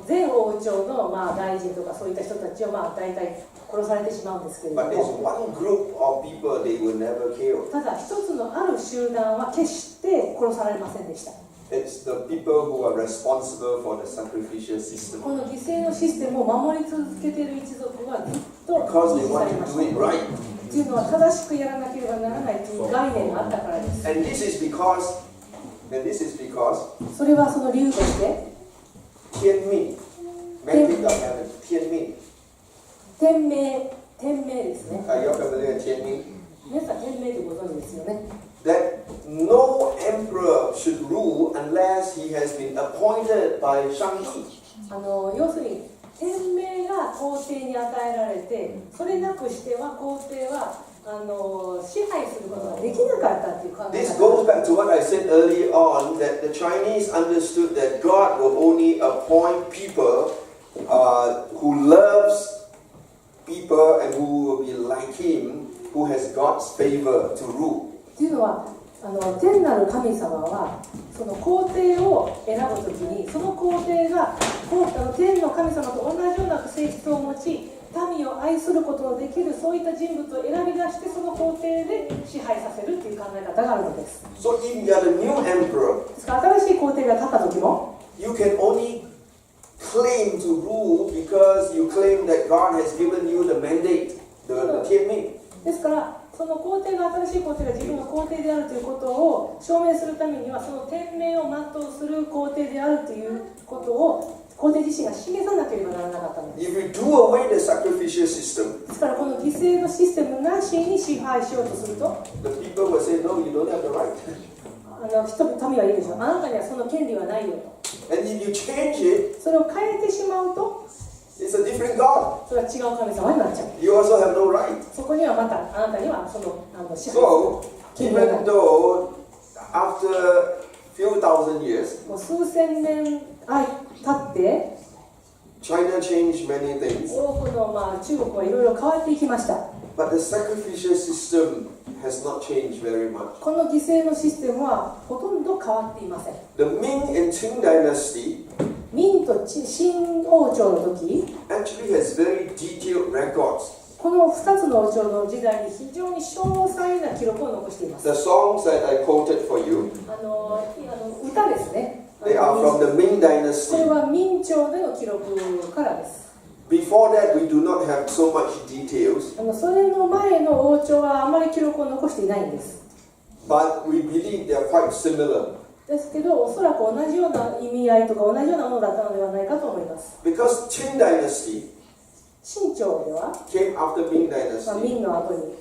前王朝の大臣とかそういった人たちを大体殺されてしまうんですけれど But there's も、 one group of people they will never kill. ただ一つのある集団は決して殺されませんでした。It's the people who are responsible for the sacrificial system. この犠牲のシステムを守り続けている一族はずっと Because 維 they 持さ want れま to し do it た。 right. っていうのは正しくやらなければならないという概念があったからです。 And this is because それはその理由として、天命 Magic of heaven, 天命天命ですね。 Are you familiar with 天命皆さん天命ってご存知ですよね。That no emperor should rule unless he has been appointed by Shang-Yi. 要するに天命が皇帝に与えられて、それなくしては皇帝は支配することができなかったっていう考え This 方。 goes back to what I said early on, that the Chinese understood that God will only appoint people who loves people and who will be like him, who has God's favor to rule. っていうのは天なる神様はその皇帝を選ぶときに、その皇帝が天の神様と同じような性質を持ち、民を愛することのできるそういった人物を選び出して、その皇帝で支配させるっていう考え方があるのです。 So if you are the new emperor, ですから新しい皇帝が立った時も、 you can only claim to rule because you claim that God has given you the mandate, the 天命。ですからその皇帝が、新しい皇帝が自分が皇帝であるということを証明するためには、その天命を全うする皇帝であるということを皇帝自身が示さなければならなかったのです。 If you do away the sacrificial system, ですからこの犠牲のシステムなしに支配しようとすると、 the people will say, no, you don't have the right. 民は言うでしょう。あなたにはその権利はないよと。 And if you change it, それを変えてしまうと、 it's a different God. それは違う神様になっちゃう。 You also have no right. そこにはまたあなたにはその支配 So, する権利がな even い。 though after few thousand years, もう数千年経って、 China changed many things, 多くの中国はいろいろ変わっていきました。 but the sacrificial system has not changed very much. この犠牲のシステムはほとんど変わっていません。 The Ming and Qing dynasty 明と清王朝の時、 actually has very detailed records. この2つの王朝の時代に非常に詳細な記録を残しています。 The songs that I quoted for you, 歌ですね。 they are from the Ming これ dynasty. は明朝での記録からです。Before that, we do not have so much details, それの前の王朝はあまり記録を残していないんです。 but we believe they are quite similar. ですけど、おそらく同じような意味合いとか同じようなものだったのではないかと思います。Because Qing Dynasty 清朝では、came after Ming 明 Dynasty, の後に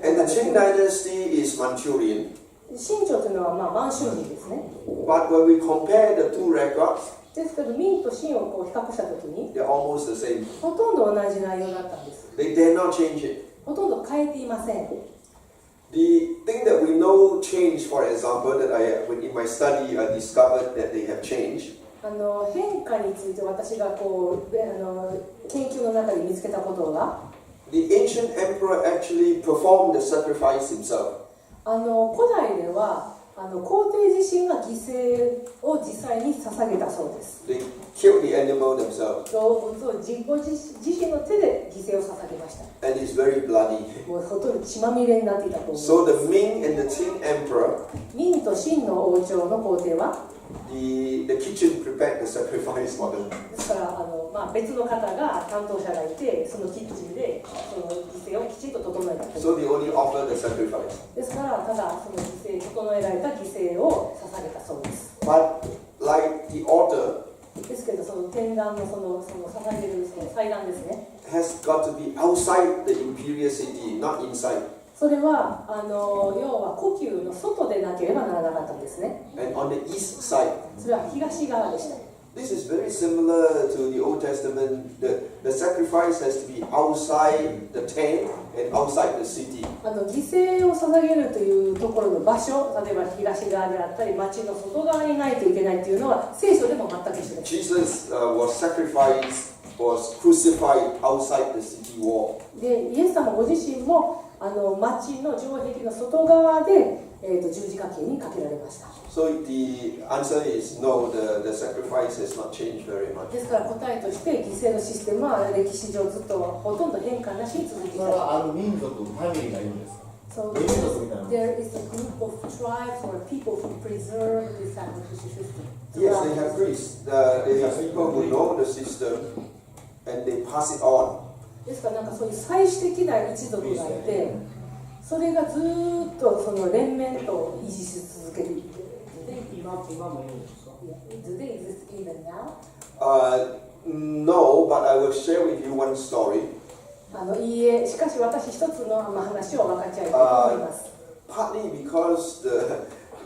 and the Qing Dynasty is Manchurian. 清朝というのは満州人ですね。 But when we compare the two records, ですけど、明と清を比較したときに、 they're almost the same. ほとんど同じ内容だったんです。 They dare not change it. ほとんど変えていません。 The thing that we know changed, for example, that in my study I discovered that they have changed. 変化について私が研究の中で見つけたことは、 The ancient emperor actually performed the sacrifice himself. 古代では皇帝自身が犠牲を実際に捧げたそうです。 They killed the animal themselves, 動物を自身の手で犠牲を捧げました。 and it's very bloody. もうほとんど血まみれになっていたと思います。 So the Ming and the Qing emperor, 明と清の王朝の皇帝は、 the kitchen prepared the sacrifice for them. ですから別の方が担当者がいて、そのキッチンでその犠牲をきちんと整えたと。 So they only offer the sacrifice. ですからただその整えられた犠牲を捧げたそうです。 But like the altar ですけど、その天壇のその捧げるその祭壇ですね。 has got to be outside the imperial city, not inside. それは要は故宮の外でなければならなかったんですね。 And on the east side. それは東側でした。 This is very similar to the Old Testament. The sacrifice has to be outside the tent and outside the city. 犠牲を捧げるというところの場所、例えば東側であったり町の外側にないといけないというのは聖書でも全く一緒です。 Jesus was crucified outside the city wall. で、イエス様ご自身も町の城壁の外側で、十字架刑にかけられました。 So the answer is no, the sacrifice has not changed very much. ですから答えとして犠牲のシステムは歴史上ずっとほとんど変化なしに続いていた。それは民族、ファミリーがいるんですか？ So there is a group of tribes or people who preserve this sacrificial system. Yes, they have priests. They have people who know the system and they pass it on. ですからそういう祭司的な一族がいて、それがずっとその連綿と維持し続けていて。今もいるんですか？ Do they exist even now? No, but I will share with you one story. いいえ、しかし私一つの話を分かち合いたいと思います。Partly because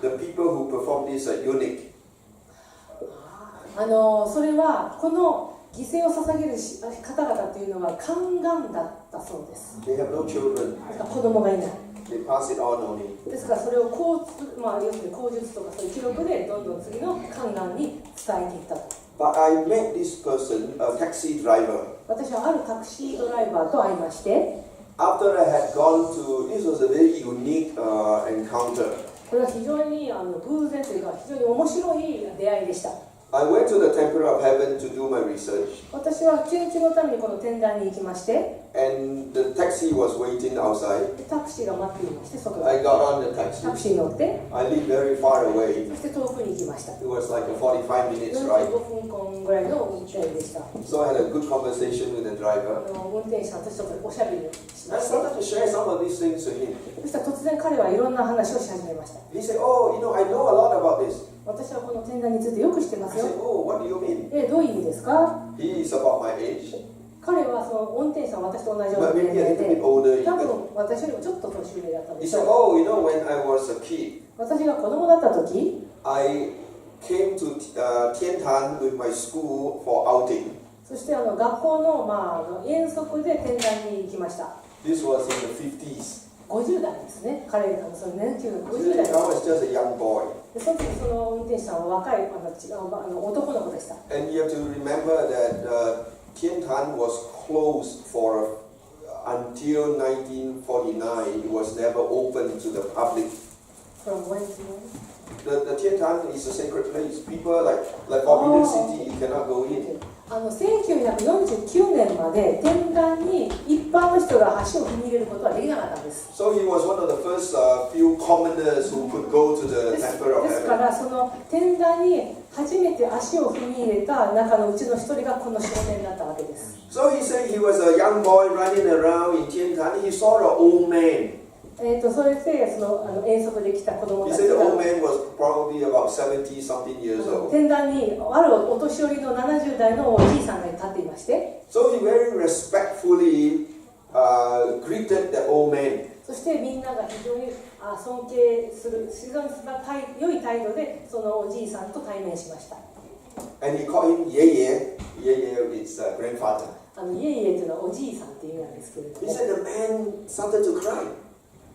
the people who perform this are unique. それはこの犠牲を捧げる方々というのは宦官だったそうです。 They have no children. 子供がいない。They pass it on only. ですからそれを要するに口述とかそういう記録でどんどん次の宦官に伝えていったと。But I met this person, a taxi driver. 私はあるタクシードライバーと会いまして、 After I had gone to, this was a very unique encounter. これは非常に偶然というか非常に面白い出会いでした。 I went to the Temple of Heaven to do my research, 私は研究のためにこの天壇に行きまして、 and the taxi was waiting outside. タクシーが待っていまして、外 I で got on the taxi. タクシーに乗って、 I lived very far away. そして遠くに行きました。 It was like a 45 minutes ride. 45分間ぐらいの運転でした。 So I had a good conversation with the driver. 運転手さんとちょっとおしゃべりをしま I して、 started to share some of these things to him. そしたら突然彼はいろんな話をし始めました。 He said, "Oh, I know a lot about this." 私はこの天壇についてよく知ってま I すよ。 said, "Oh, what do you mean?" どういう意味ですか？ He is about my age, 彼はその運転手さんは私と同じような but 年 maybe a 齢 little で、 bit older 多 even. 分私よりもちょっと年上だったんで He す said, よ。 "Oh, when I was a kid, 私が子供だった時、 I came to Tiantan with my school for outing. そして学校の遠足で天壇に行きました。 This was in the 50s. 50代ですね。彼その年中の50 I 代。 was just a young boy. でその時その運転手さんは若い男の子でした。 And you have to remember that Tiantan was closed for until 1949. It was never open to the public. From when to when? the Tiantan is a sacred place. People like Forbidden City, you cannot go in. 1949年まで天壇に一般の人が足を踏み入れることはできなかったんです。 So he was one of the first few commoners who could go to the です temple of から heaven. その天壇に初めて足を踏み入れた中のうちの一人がこの少年だったわけです。 So he said he was a young boy running around in Tiantan. He saw an old man. それで遠足で来た子供 He たち said the old が man was probably about 70 something years old. 天壇にあるお年寄りの70代のおじいさんが立っていまして、 So he very respectfully greeted the old man. そしてみんなが非常に尊敬する非常に良い態度でそのおじいさんと対面しました。 And he called him Ye. Ye is grandfather. イエイエというのはおじいさんっていう意味なんですけれど He も、 said the man started to cry.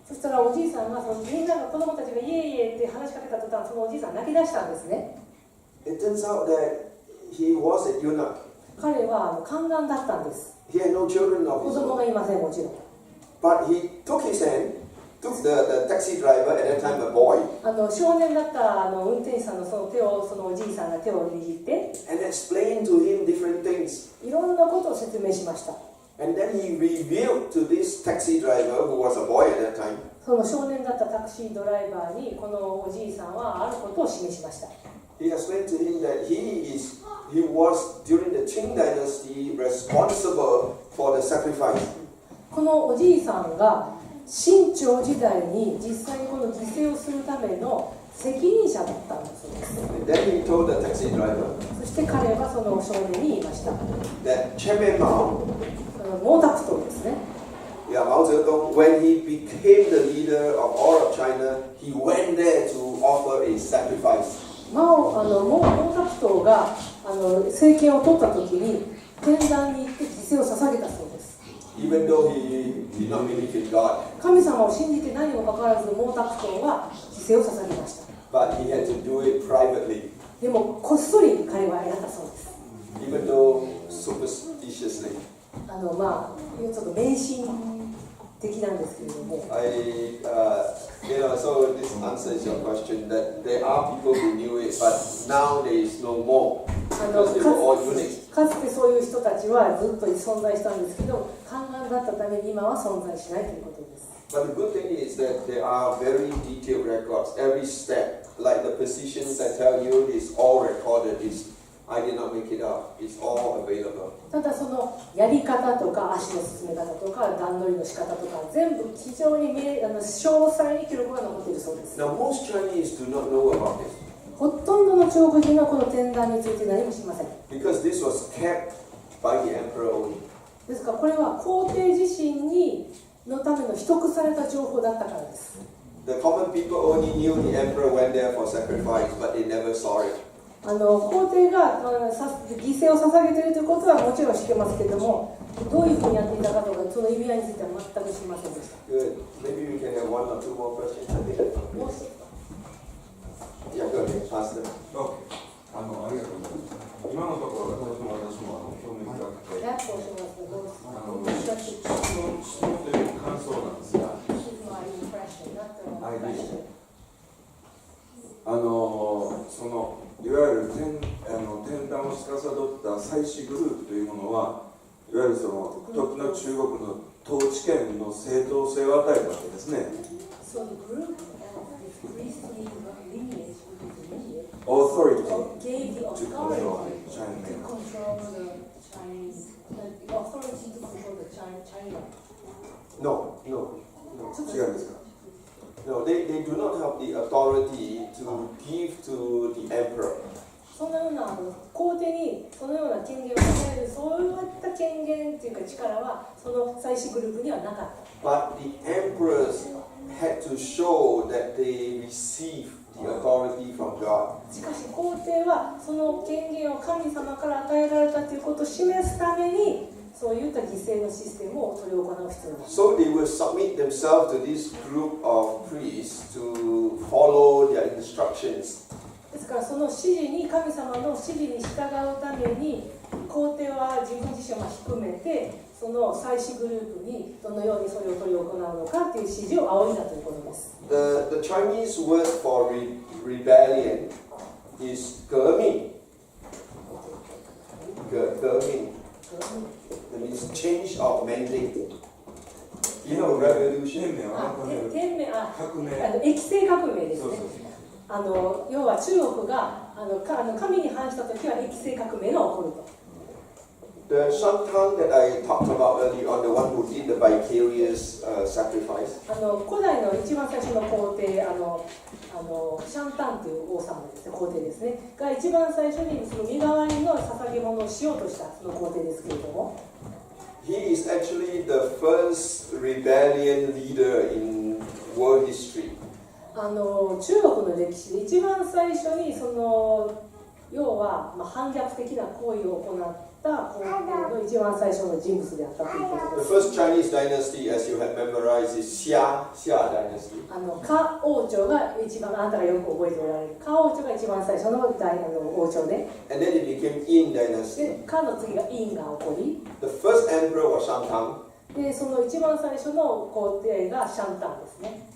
そしたらおじいさんがみんなが子供たちがイエイエって話しかけた途端、そのおじいさんが泣き出したんですね。 It turns out that he was a eunuch. 彼は宦官だったんです。 He had no children of 子 his 供 own. がいません、もちろん。 But he took his hand, took the taxi driver, at that time a boy, 少年だった運転手さんのその手をそのおじいさんが手を握って and explained to him different things. いろんなことを説明しました。 And then he revealed to this taxi driver, who was a boy at that time, その少年だったタクシードライバーにこのおじいさんはあることを示しました。 he explained to him that he was during the Qing dynasty responsible for the sacrifice. このおじいさんが清朝時代に実際にこの犠牲をするための責任者だったんだそうです。 And then he told the taxi driver そして彼はその少年に言いました。 that Chairman Mao, 毛沢東ですね。 Mao Zedong, when he became the leader of all of China, he went there to offer a sacrifice. 毛沢東が政権を取った時に天壇に行って犠牲を捧げたそうです。 Even though he did not believe in God, 神様を信じてないにもかかわらず毛沢東は犠牲を捧げました。 but he had to do it privately, でもこっそり彼はやったそうです。 even though superstitiously. ちょっと迷信的なんですけれども、 So this answers your question that there are people who knew it, but now there is no more because they were all eunuchs. かつてそういう人たちはずっと存在したんですけど、宦官だったために今は存在しないということです。 But the good thing is that there are very detailed records. Every step, like the positions I tell you, is all recorded. I did not make it up. It's all available. ただそのやり方とか足の進め方とか段取りの仕方とか全部非常に詳細に記録が残っているそうです。 Now most Chinese do not know about this ほとんどの中国人はこの天壇について何も知りません。 because this was kept by the emperor only. ですからこれは皇帝自身のための取得された情報だったからです。 The common people only knew the emperor went there for sacrifice, but they never saw it. 皇帝が犠牲を捧げているということはもちろん知ってますけれども、どういうふうにやっていたかとかその意味合いについては全く知りませんでした。 Good. Maybe we can have one or two more questions. I think. もう一つ Yeah, go ahead. Ask them. ありがとうございます。今のところがとても私も興味深くて、やっとおしますね。どうですか？質問という感想なんですが、いわゆる天壇を司った祭祀グループというものは、いわゆるその時の中国の統治権の正当性を与えたわけですね。Authority to control China. No. 違うんですか？ No, they do not have the authority to give to the emperor. そのような皇帝にそのような権限を与えるそういった権限というか力はその祭祀グループにはなかった。 But the emperors had to show that they received the authority from God. しかし皇帝はその権限を神様から与えられたということを示すためにそういった犠牲のシステムを執り行う必要がある。 So they will submit themselves to this group of priests to follow their instructions. ですからその指示に神様の指示に従うために皇帝は自分自身を含めてその祭司グループにどのようにそれを執り行うのかという指示を仰いだということです。The Chinese word for rebellion is 革命。革命。That means change of mandate. You know, revolution. 液政革命ですね。要は中国が神に反したときは液政革命が起こると。The Shantang that I talked about earlier on, the one who did the vicarious sacrifice. 古代の一番最初の皇帝、シャンタンという王様ですね、皇帝ですね、が一番最初にその身代わりの捧げ物をしようとしたその皇帝ですけれども。He is actually the first rebellion leader in world history. 中国の歴史で一番最初にその要は反逆的な行為を行った皇帝の一番最初の人物であったということです。The first Chinese dynasty, as you have memorized, is Xia dynasty. 夏王朝が一番あなたがよく覚えておられる夏王朝が一番最初の王朝で。And then it became Yin dynasty. で夏の次が殷が起こり。The first emperor was Shantang. でその一番最初の皇帝がシャンタンですね。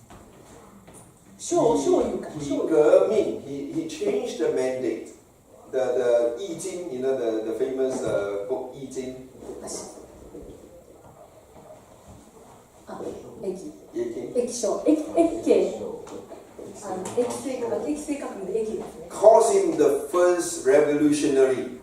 he changed the mandate. The I Ching, you know, the famous book I Ching. 液晶、液政革命で液ですね。Calls him the first revolutionary.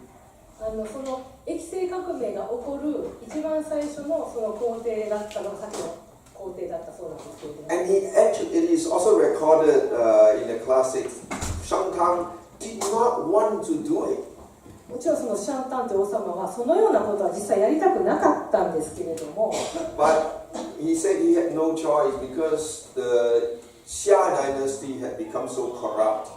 その液政革命が起こる一番最初のその皇帝だったのがさっきの皇帝だったそうなんですけれども。And it is also recorded in the classics. Shantang did not want to do it. もちろんそのシャンタンという王様はそのようなことは実際やりたくなかったんですけれども。But he said he had no choice because the Xia dynasty had become so corrupt.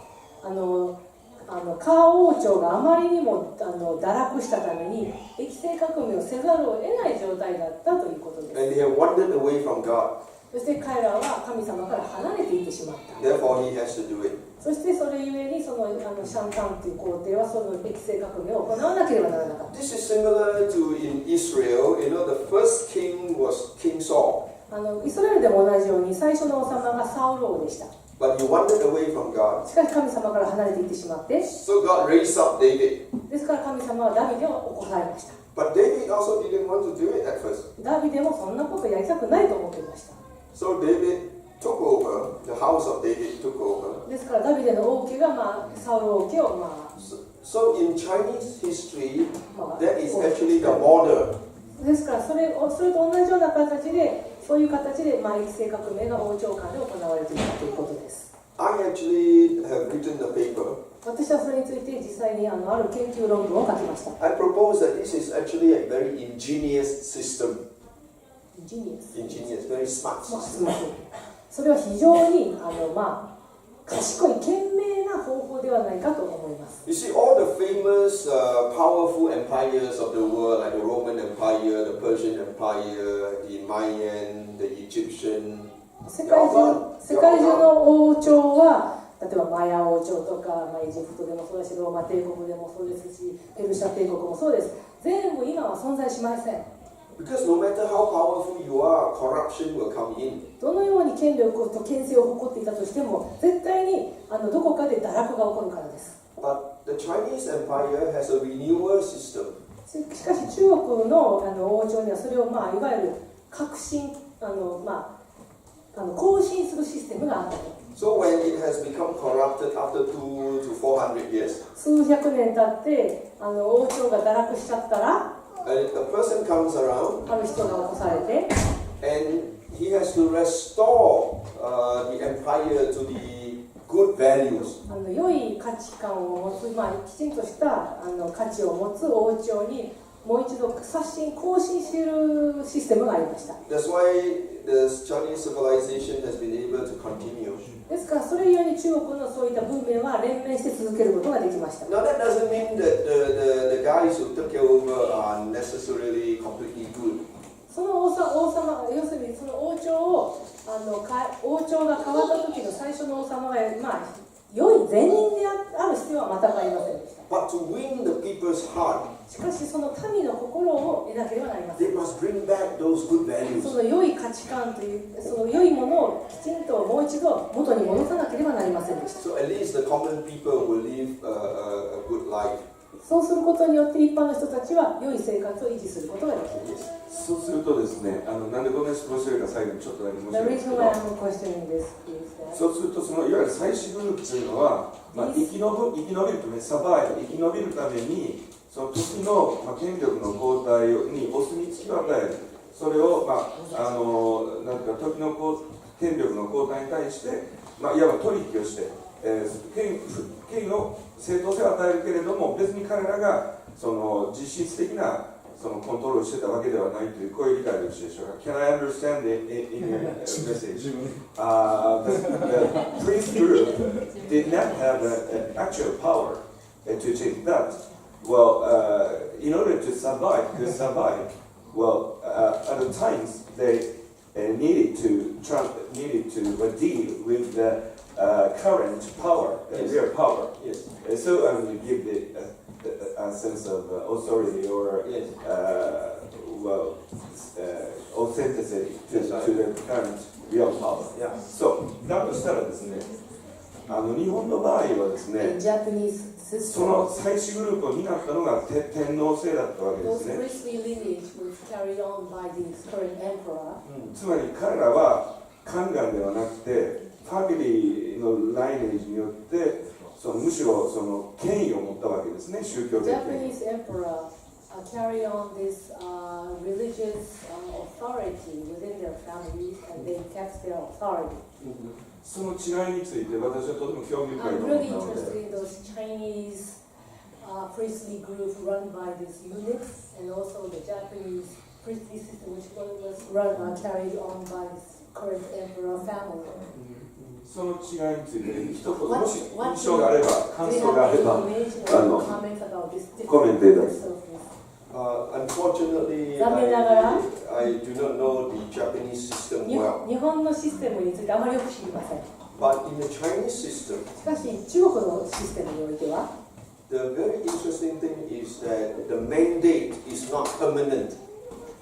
夏王朝があまりにも堕落したために液政革命をせざるを得ない状態だったということです。And they have wandered away from God. そして彼らは神様から離れていってしまった。Therefore, he has to do it. そしてそれゆえにそのシャンタンという皇帝はその液政革命を行わなければならなかった。This is similar to in Israel. You know, the first king was King Saul. イスラエルでも同じように最初の王様がサウル王でした。But he wandered away from God. しかし神様から離れていってしまって、So God raised up David. ですから神様はダビデを起こされました。But David also didn't want to do it at first. ダビデもそんなことやりたくないと思っていました。So David took over. The house of David took over. ですからダビデの王家がサウル王家をSo in Chinese history, that is actually the model. ですからそれと同じような形でそういう形で液政革命が王朝間で行われていたということです。I actually have written a paper. 私はそれについて実際にある研究論文を書きました。I propose that this is actually a very ingenious system. Ingenious, very smart system. それは非常に賢い賢明な方法ではないかと思います。You see, all the famous, powerful empires of the world, like the Roman Empire, the Persian Empire, the Mayan, the Egyptian. 世界中の王朝は、例えばマヤ王朝とか、エジプトでもそうだし、ローマ帝国でもそうですし、ペルシャ帝国もそうです。全部今は存在しません。Because no matter how powerful you are, corruption will come in. どのように権力と権勢を誇っていたとしても、絶対にどこかで堕落が起こるからです。But the Chinese Empire has a renewal system. しかし中国の王朝にはそれをいわゆる革新更新するシステムがあったと。So when it has become corrupted after 200 to 400 years, 数百年経って王朝が堕落しちゃったら、a person comes around ある人が起こされて、 and he has to restore the empire to the good values. 良い価値観を持つ、きちんとした価値を持つ王朝にもう一度更新しているシステムがありました。That's why the Chinese civilization has been able to continue. ですからそれゆえに中国のそういった文明は連綿して続けることができました。Now that doesn't mean that the guys who took over are necessarily completely good. その王様、要するにその王朝が変わった時の最初の王様が良い善人である必要は全くありませんでした。But to win the people's heart, しかしその民の心を得なければなりませ They ん。 must bring back those good values. その良い価値観というその良いものをきちんともう一度元に戻さなければなりませんでした。 So at least the common people will live a good life. そうすることによって一般の人たちは良い生活を維持することができる。そうするとですね、なんでこんな質問してるか最後にちょっとだけ申し The 上げますけ reason ど、 why I'm questioning this is that そうするといわゆる祭祀グループというのは、生き延びるため、サバイブ、生き延びるために、その時の、権力の交代にお墨付きを与える。それを、なんか時の権力の交代に対して、いわば取引をして、権を正当性を与えるけれども、別に彼らがその実質的なそのコントロールしてたわけではないという、こういう理解でよろしいでしょうか。Can I understand in your message? The priest group did not have an actual power to change that. Well, in order to survive, well, at the times they needed to deal with the current power, real power. Yes. So I will give a sense of authority or authenticity to the current real power. Yeah. So だとしたらですね、日本の場合はですね、 Japanese その system, 祭祀グループを担ったのが天皇制だったわけで those すね。 priestly lineage was carried on by the current emperor. つまり彼らは宦官ではなくて、ファミリーのライネージによってむしろその権威を持ったわけですね、宗教的に。 Japanese emperor carried on this religious authority within their families, and they kept their authority. その違いについて私はとても興味深い I'm と思っ really たので、 interested in those Chinese priestly group run by these eunuchs, and also the Japanese priestly system which was carried on by this current emperor family. その違いについて一言もし印象があれば、感想があれば、 comments about this コメントいただき difference of this? Unfortunately, 残念ながら I do not know the Japanese system 日 well. 本のシステムについてあまりよく知りません。 But in the Chinese system, しかし中国のシステムにおいては the very interesting thing is that the mandate is not permanent.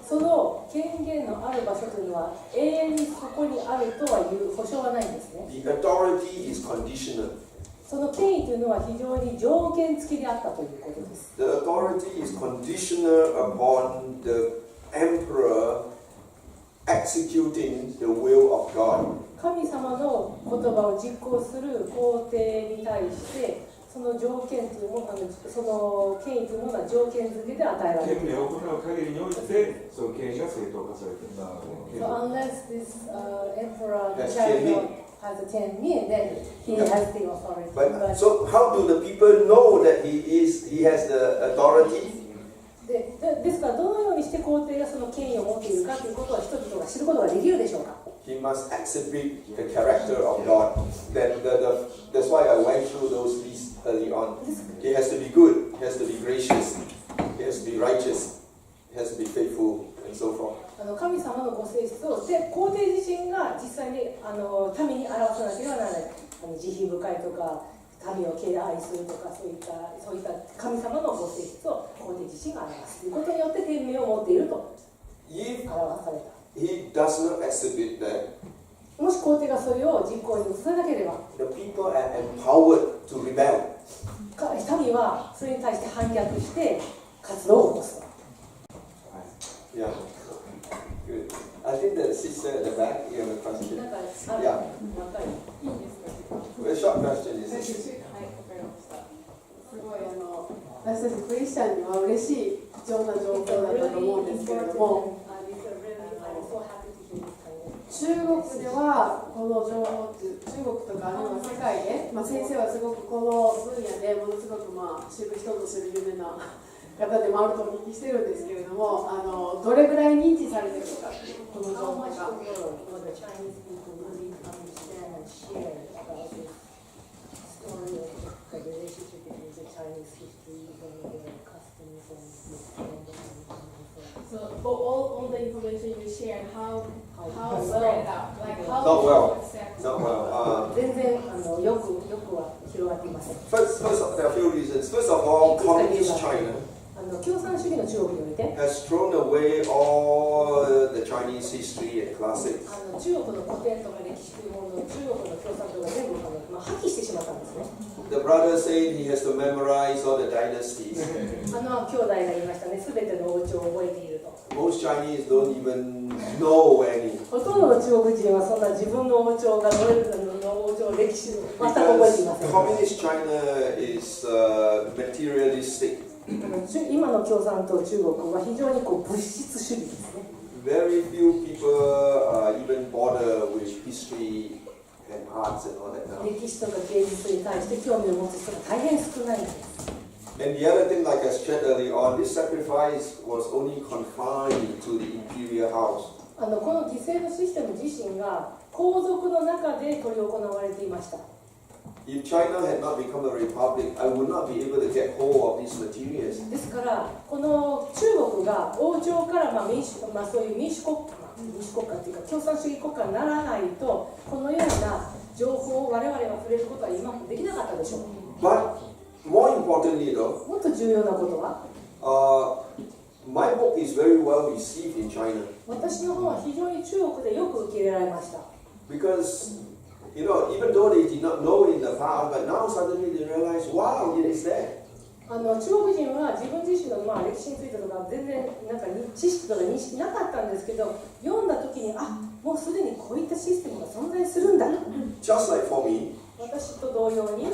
その権限のある場所というのは永遠にそこにあるとはいう保証はないんですね。 The authority is conditional. その権威というのは非常に条件付きであったということです。 The authority is conditional upon the emperor executing the will of God. 神様の言葉を実行する皇帝に対してその条件というものその権威というものは条件付けで与えられる。権利を行う限りにおいて、その権威が正当化されていた。 So unless this emperor That's has a 10 min, then he has the authority. But so how do the people know that he has the authority? ですからどのようにして皇帝がその権威を持っているかということは人々が知ることができるでしょうか。 He must exhibit the character of God. That's why I went through those lists early on. He has to be good, he has to be gracious, he has to be righteous, he has to be faithful, and so forth. 神様のご性質をで皇帝自身が実際に民に表さなければならない。慈悲深いとか民を敬愛するとかそういった神様のご性質を皇帝自身が表すということによって天命を持っていると If 表された。 he does not exhibit that, もし皇帝がそれを実行に移さなければ the people are empowered to rebel. 民はそれに対して反逆して活動を起こすと。 Yeah. Good. I think the sister at the back, you have a question. なんかある Yeah. わかる。いいんですか。 A short question is はい、わかりました。すごい私たちクリスチャンには嬉しい貴重な情報だったと思うんですけれども、中国ではこの情報って中国とかあるいは世界で、先生はすごくこの分野でものすごく知る人ぞ知る有名な方でもあるとお聞きしてるんですけれども、どれぐらい認知されてるのかっていうこの情報が。So all the information you share, how spread out, like how Not well. accept. not well. 全然よくは広がっていません。 First, there are a few reasons. First of all, communist China 共産主義の中国において has thrown away all the Chinese history and classics. 中国の古典とか歴史というものを中国の共産党が全部破棄してしまったんですね。The brother said he has to memorize all the dynasties. 兄弟が言いましたね、すべての王朝を覚えていると。Most Chinese don't even know any. ほとんどの中国人はそんな自分の王朝がどれの王朝歴史を全く覚えていません。 Communist China is materialistic. 今の共産党中国は非常に物質主義ですね。Very few people even bother with history and arts and all that now. 歴史とか芸術に対して興味を持つ人が大変少ないんです。And the other thing, like I said earlier on, this sacrifice was only confined to the imperial house. この犠牲のシステム自身が皇族の中で執り行われていました。If China had not become a republic, I would not be able to get hold of these materials. ですからこの中国が王朝からそういう民主国家というか共産主義国家にならないとこのような情報を我々が触れることは今もできなかったでしょう。 But more importantly, though, もっと重要なことは my book is very well received in China 私の本は非常に中国でよく受け入れられました。 because, you know, even though they did not know in the past, but now suddenly they realize, wow, it is there. 中国人は自分自身の歴史についてとか全然知識とか認識なかったんですけど、読んだ時にもうすでにこういったシステムが存在するんだ。 Just like for me, 私と同様に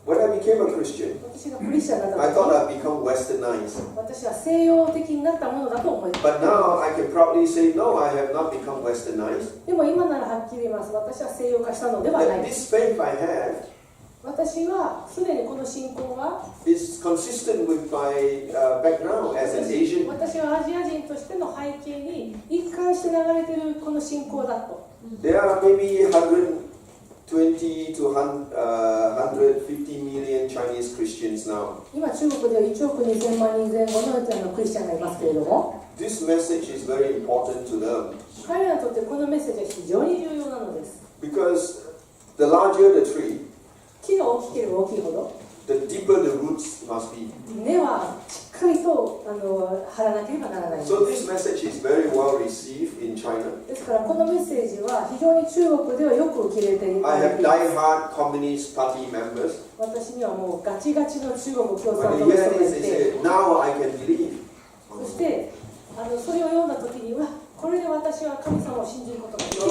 when I became a Christian, 私がクリスチャンになっ I た thought 時 I'd become westernized. 私は西洋的になったものだと思います。 But now I can proudly say, no, I have not become westernized. でも今ならはっきり言います。私は西洋化したのではな That い。 this faith I have 私はすでにこの信仰は is consistent with my background as an Asian. 私はアジア人としての背景に一貫して流れているこの信仰だと。 There are maybe 120 to 150 million Chinese Christians now. 今中国では1億2000万人前後のクリスチャンがいますけれども、 This message is very important to them 彼らにとってこのメッセージは非常に重要なのです。 because the larger the tree, 木が大きければ大きいほど the deeper the roots must be. 根はしっかりと張らなければならないんです。 So this message is very well received in China. ですからこのメッセージは非常に中国ではよく受け入れていま I す。 have die-hard Communist Party members. 私にはもうガチガチの中国共 When 産 they 党の hear 人がい this, they て、 say, now I can believe. そしてそれを読んだ時にこれで私は神様を信じることができる。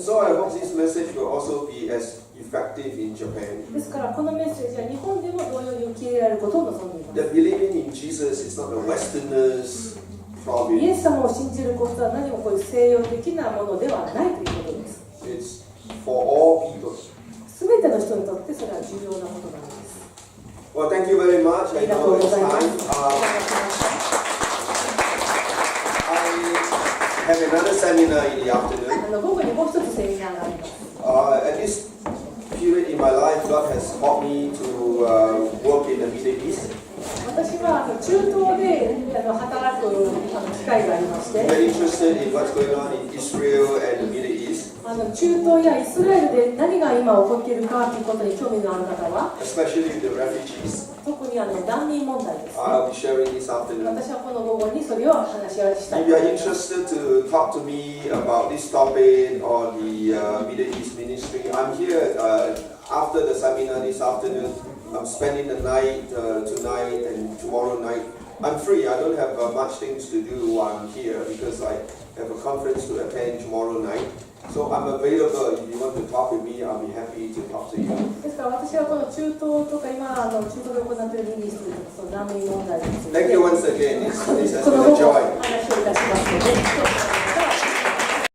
So I hope this message will also be as effective in Japan. ですからこのメッセージは日本でも同様に受け入れられることを望んでいます。 That believing in Jesus is not a Westerners' イ problem. エス様を信じることは何もこういう西洋的なものではないということです。 It's for all people. すべての人にとってそれは重要なことなんです。 Well, thank you very much. あ I りがとう know ご it's ざいます。 time. I have another seminar in the afternoon. 午後にもう一つセミナーがあります。 At this period in my life, God has taught me to work in the Middle East. 私は中東で働く機会がありまして、 Very interested in what's going on in Israel and the Middle East, 中東やイスラエルで何が今起こっているかということに興味のある方は、 especially the refugees. 特に難民問題ですね。 I'll be sharing this afternoon. 私はこの午後にそれを話し合いしたい If と you 思 are います。 interested to talk to me about this topic or the Middle East ministry, I'm here after the seminar this afternoon. I'm spending the night tonight and tomorrow night. I'm free. I don't have much things to do while I'm here because I have a conference to attend tomorrow night. So I'm available. If you want to talk with me, I'll be happy to talk to you. ですから私はこの中東とか今中東で行っているミニストリーとかその難民問題について Thank you once again. This has こ been の a 午後 joy. 話をいたしますので。